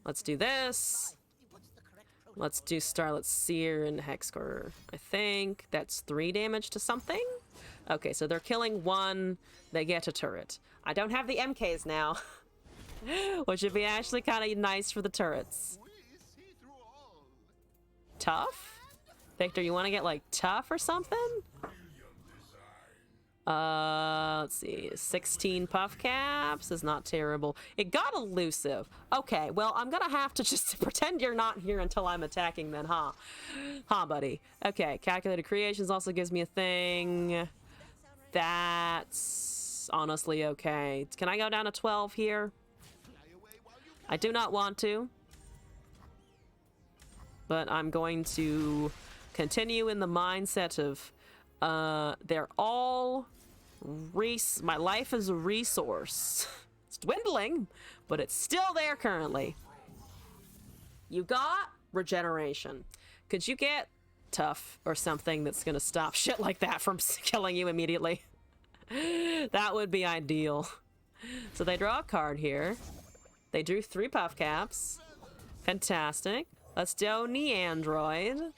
Let's do this. Let's do Starlit Seer and Hexcore. I think that's 3 damage to something. Okay, so they're killing 1. They get a turret. I don't have the MKs now, which would be actually kind of nice for the turrets. Tough? Victor, you want to get like tough or something? Let's see, 16 puff caps is not terrible. It got elusive. Okay, well, I'm gonna have to just pretend you're not here until I'm attacking then, huh? Huh, buddy. Okay, calculated creations also gives me a thing. That's honestly okay. Can I go down to 12 here? I do not want to, but I'm going to continue in the mindset of they're all my life is a resource. It's dwindling, but it's still there currently. You got regeneration. Could you get tough or something that's gonna stop shit like that from killing you immediately? That would be ideal. So they draw a card here. They drew 3 puff caps. Fantastic. Let's do Neandroid.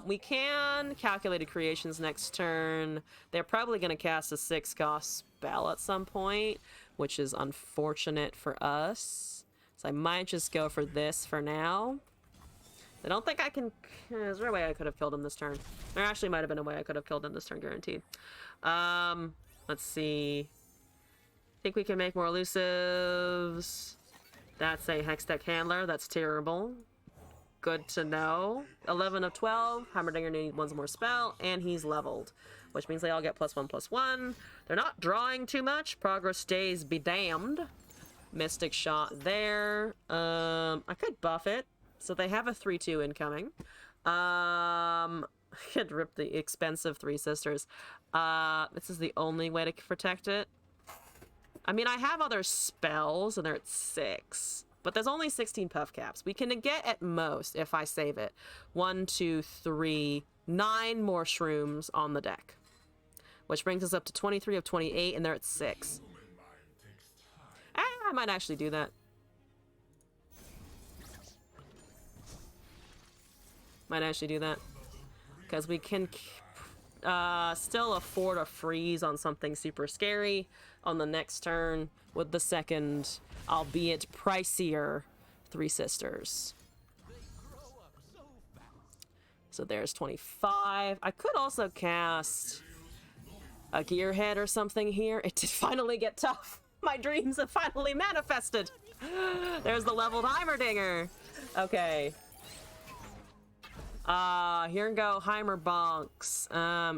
We can calculated creations next turn. They're probably going to cast a 6-cost spell at some point, which is unfortunate for us. So I might just go for this for now. I don't think I can... Is there a way I could have killed him this turn? There actually might have been a way I could have killed him this turn, guaranteed. Let's see. Think we can make more elusives. That's a Hextech Handler. That's terrible. Good to know. 11 of 12. Heimerdinger needs one more spell, and he's leveled. Which means they all get +1/+1. They're not drawing too much. Progress stays be damned. Mystic Shot there. I could buff it. So they have a 3/2 incoming. I could rip the expensive Three Sisters. This is the only way to protect it. I mean, I have other spells, and they're at 6. But there's only 16 puff caps. We can get at most, if I save it, 1, 2, 3, 9 more shrooms on the deck. Which brings us up to 23 of 28, and they're at 6. I might actually do that. Might actually do that. Because we can still afford a freeze on something super scary on the next turn with the second, albeit pricier, Three Sisters. So there's 25. I could also cast a Gearhead or something here. It did finally get tough. My dreams have finally manifested. There's the leveled Heimerdinger. Okay. Here we go, Heimer Bonks.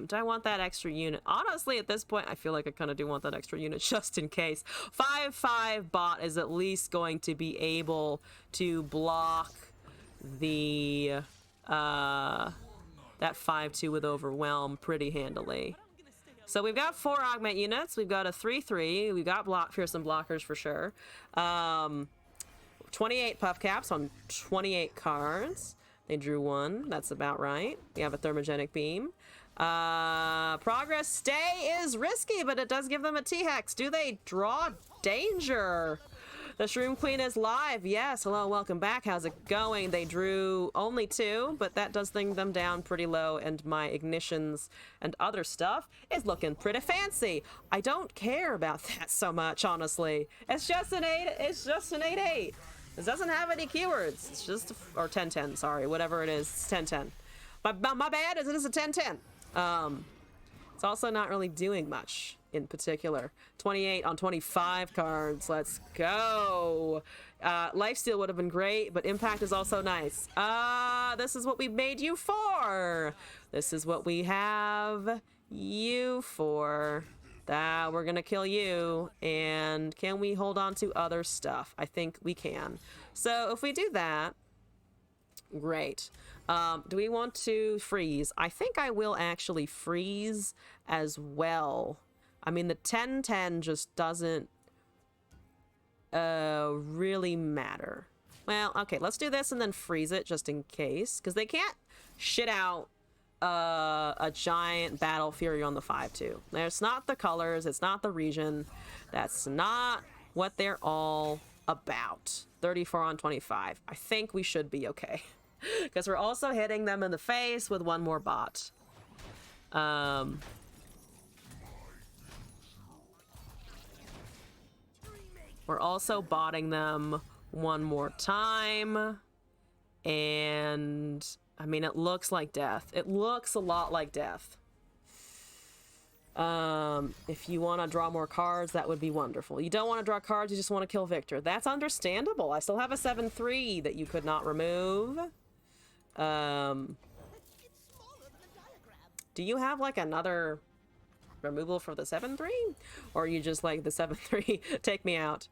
Do I want that extra unit? Honestly, at this point, I feel like I kind of do want that extra unit just in case. 5/5 bot is at least going to be able to block the, that 5/2 with Overwhelm pretty handily. So we've got 4 augment units. We've got a 3/3. We've got fearsome blockers for sure. 28 puff caps on 28 cards. They drew 1. That's about right. We have a thermogenic beam. Progress stay is risky, but it does give them a T-Hex. Do they draw danger? The Shroom Queen is live. Yes. Hello, welcome back. How's it going? They drew only 2, but that does bring them down pretty low, and my ignitions and other stuff is looking pretty fancy. I don't care about that so much, honestly. It's just an 8. It's just an 8/8. This doesn't have any keywords. It's just, or 10/10, sorry, whatever it is. It's 10/10. My bad, it is a 10/10. It's also not really doing much in particular. 28 on 25 cards. Let's go. Lifesteal would have been great, but impact is also nice. This is what we made you for. This is what we have you for. We're gonna kill you, and can we hold on to other stuff? I think we can. So if we do that, great. Do we want to freeze? I think I will actually freeze as well. I mean, the 10/10 just doesn't really matter. Well, okay, let's do this and then freeze it just in case, because they can't shit out a giant Battle Fury on the 5/2. It's not the colors, it's not the region. That's not what they're all about. 34 on 25. I think we should be okay. Because we're also hitting them in the face with 1 more bot. We're also botting them 1 more time. And I mean, it looks like death. It looks a lot like death. If you want to draw more cards, that would be wonderful. You don't want to draw cards, you just want to kill Victor. That's understandable. I still have a 7/3 that you could not remove. Do you have like another removal for the 7/3? Or are you just like the 7/3, take me out?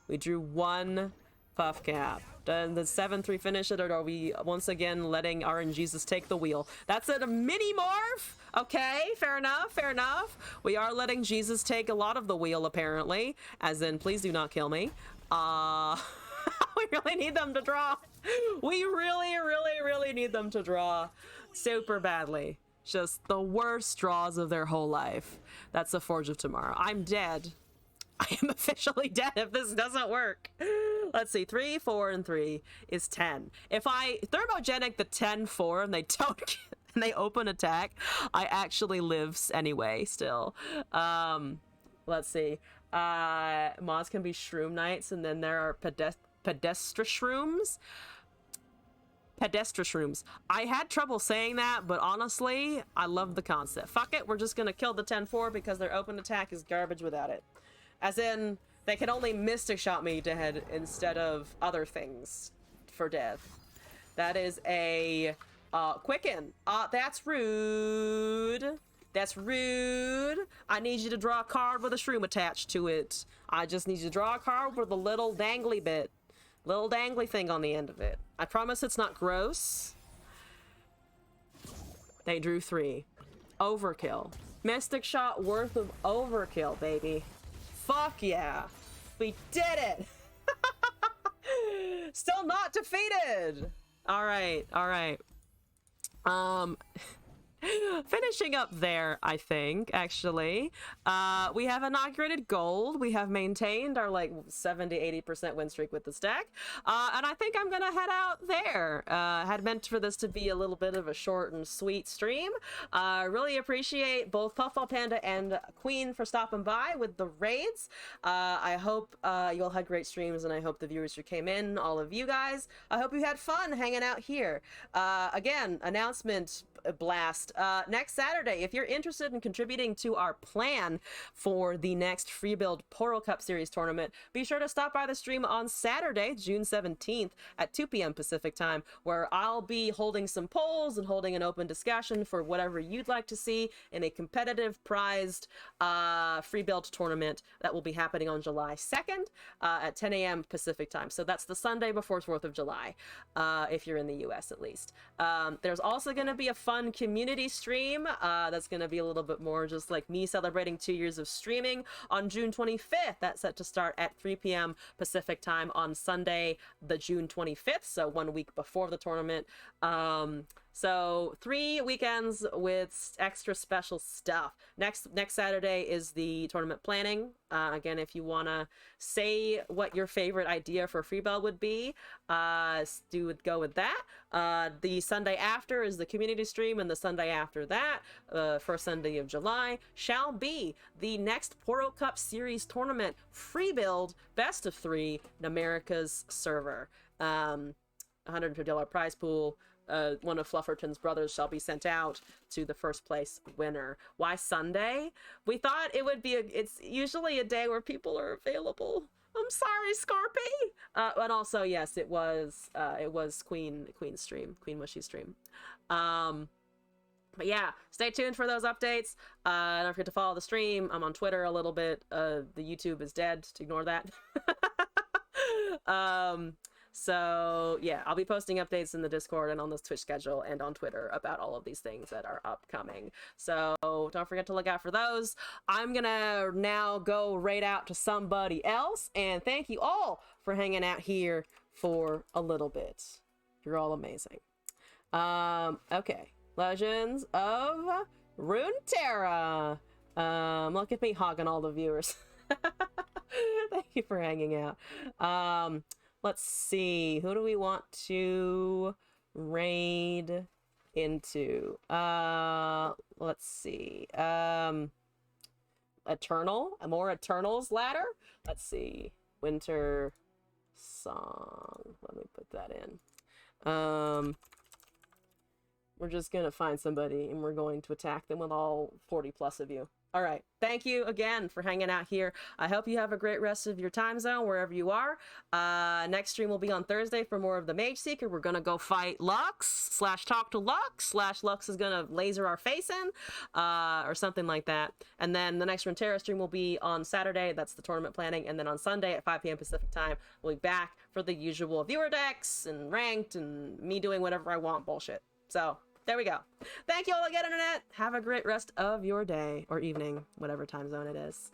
We drew 1 puff cap. Does the 7/3 finish it, or are we once again letting RNGesus take the wheel? That's a mini morph. Okay, fair enough, fair enough. We are letting Jesus take a lot of the wheel, apparently. As in, please do not kill me. We really need them to draw. We really, really, really need them to draw super badly. Just the worst draws of their whole life. That's the Forge of Tomorrow. I'm dead. I am officially dead if this doesn't work. Let's see, 3, 4, and 3 is 10. If I thermogenic the 10/4 and they don't get, and they open attack, I actually live anyway still. Let's see. Mods can be Shroom Knights, and then there are Pedestra Shrooms. Pedestra shrooms. I had trouble saying that, but honestly, I love the concept. Fuck it, we're just gonna kill the 10-4 because their open attack is garbage without it. As in, they can only Mystic Shot me dead instead of other things for death. That is a Quicken. That's rude. That's rude. I need you to draw a card with a shroom attached to it. I just need you to draw a card with a little dangly bit. Little dangly thing on the end of it. I promise it's not gross. They drew 3. Overkill. Mystic Shot worth of overkill, baby. Fuck yeah. We did it! Still not defeated! Alright, alright. Finishing up there, I think, actually. We have inaugurated gold. We have maintained our, like, 70-80% win streak with this deck. And I think I'm gonna head out there. Had meant for this to be a little bit of a short and sweet stream. Really appreciate both Puffball Panda and Queen for stopping by with the raids. I hope you all had great streams, and I hope the viewers who came in, all of you guys, I hope you had fun hanging out here. Again, announcement blast. Next Saturday, if you're interested in contributing to our plan for the next Free Build Portal Cup Series tournament, be sure to stop by the stream on Saturday, June 17th at 2 p.m. Pacific time, where I'll be holding some polls and holding an open discussion for whatever you'd like to see in a competitive prized Free Build tournament that will be happening on July 2nd at 10 a.m. Pacific time. So that's the Sunday before 4th of July, if you're in the US at least. There's also going to be a fun community stream that's going to be a little bit more just like me celebrating 2 years of streaming on June 25th. That's set to start at 3 p.m. Pacific time on Sunday, the June 25th, so 1 week before the tournament. So 3 weekends with extra special stuff. Next Saturday is the tournament planning. Again, if you want to say what your favorite idea for Free Build would be, go with that. The Sunday after is the community stream, and the Sunday after that, first Sunday of July, shall be the next Portal Cup Series tournament Free Build best of 3 in America's server. $150 prize pool. One of Flufferton's brothers shall be sent out to the first place winner. Why Sunday? We thought it would be it's usually a day where people are available. I'm sorry, Scarpy. And also, yes, it was Queen's stream, Queen Mushy's stream. But yeah, stay tuned for those updates. Don't forget to follow the stream. I'm on Twitter a little bit. The YouTube is dead. Just ignore that. So yeah, I'll be posting updates in the Discord and on this Twitch schedule and on Twitter about all of these things that are upcoming. So don't forget to look out for those. I'm gonna now go raid out to somebody else, and thank you all for hanging out here for a little bit. You're all amazing. Okay. Legends of Shroom-Terra. Look at me hogging all the viewers. Thank you for hanging out. Let's see, who do we want to raid into? Let's see. Eternal, a more Eternals ladder. Let's see. Winter Song. Let me put that in. We're just gonna find somebody and we're going to attack them with all 40 plus of you. All right. Thank you again for hanging out here. I hope you have a great rest of your time zone wherever you are. Next stream will be on Thursday for more of the Mage Seeker. We're going to go fight Lux / talk to Lux / Lux is going to laser our face in or something like that. And then the next Shroom-Terra stream will be on Saturday. That's the tournament planning. And then on Sunday at 5 p.m. Pacific time, we'll be back for the usual viewer decks and ranked and me doing whatever I want bullshit. So there we go. Thank you all again, Internet. Have a great rest of your day or evening, whatever time zone it is.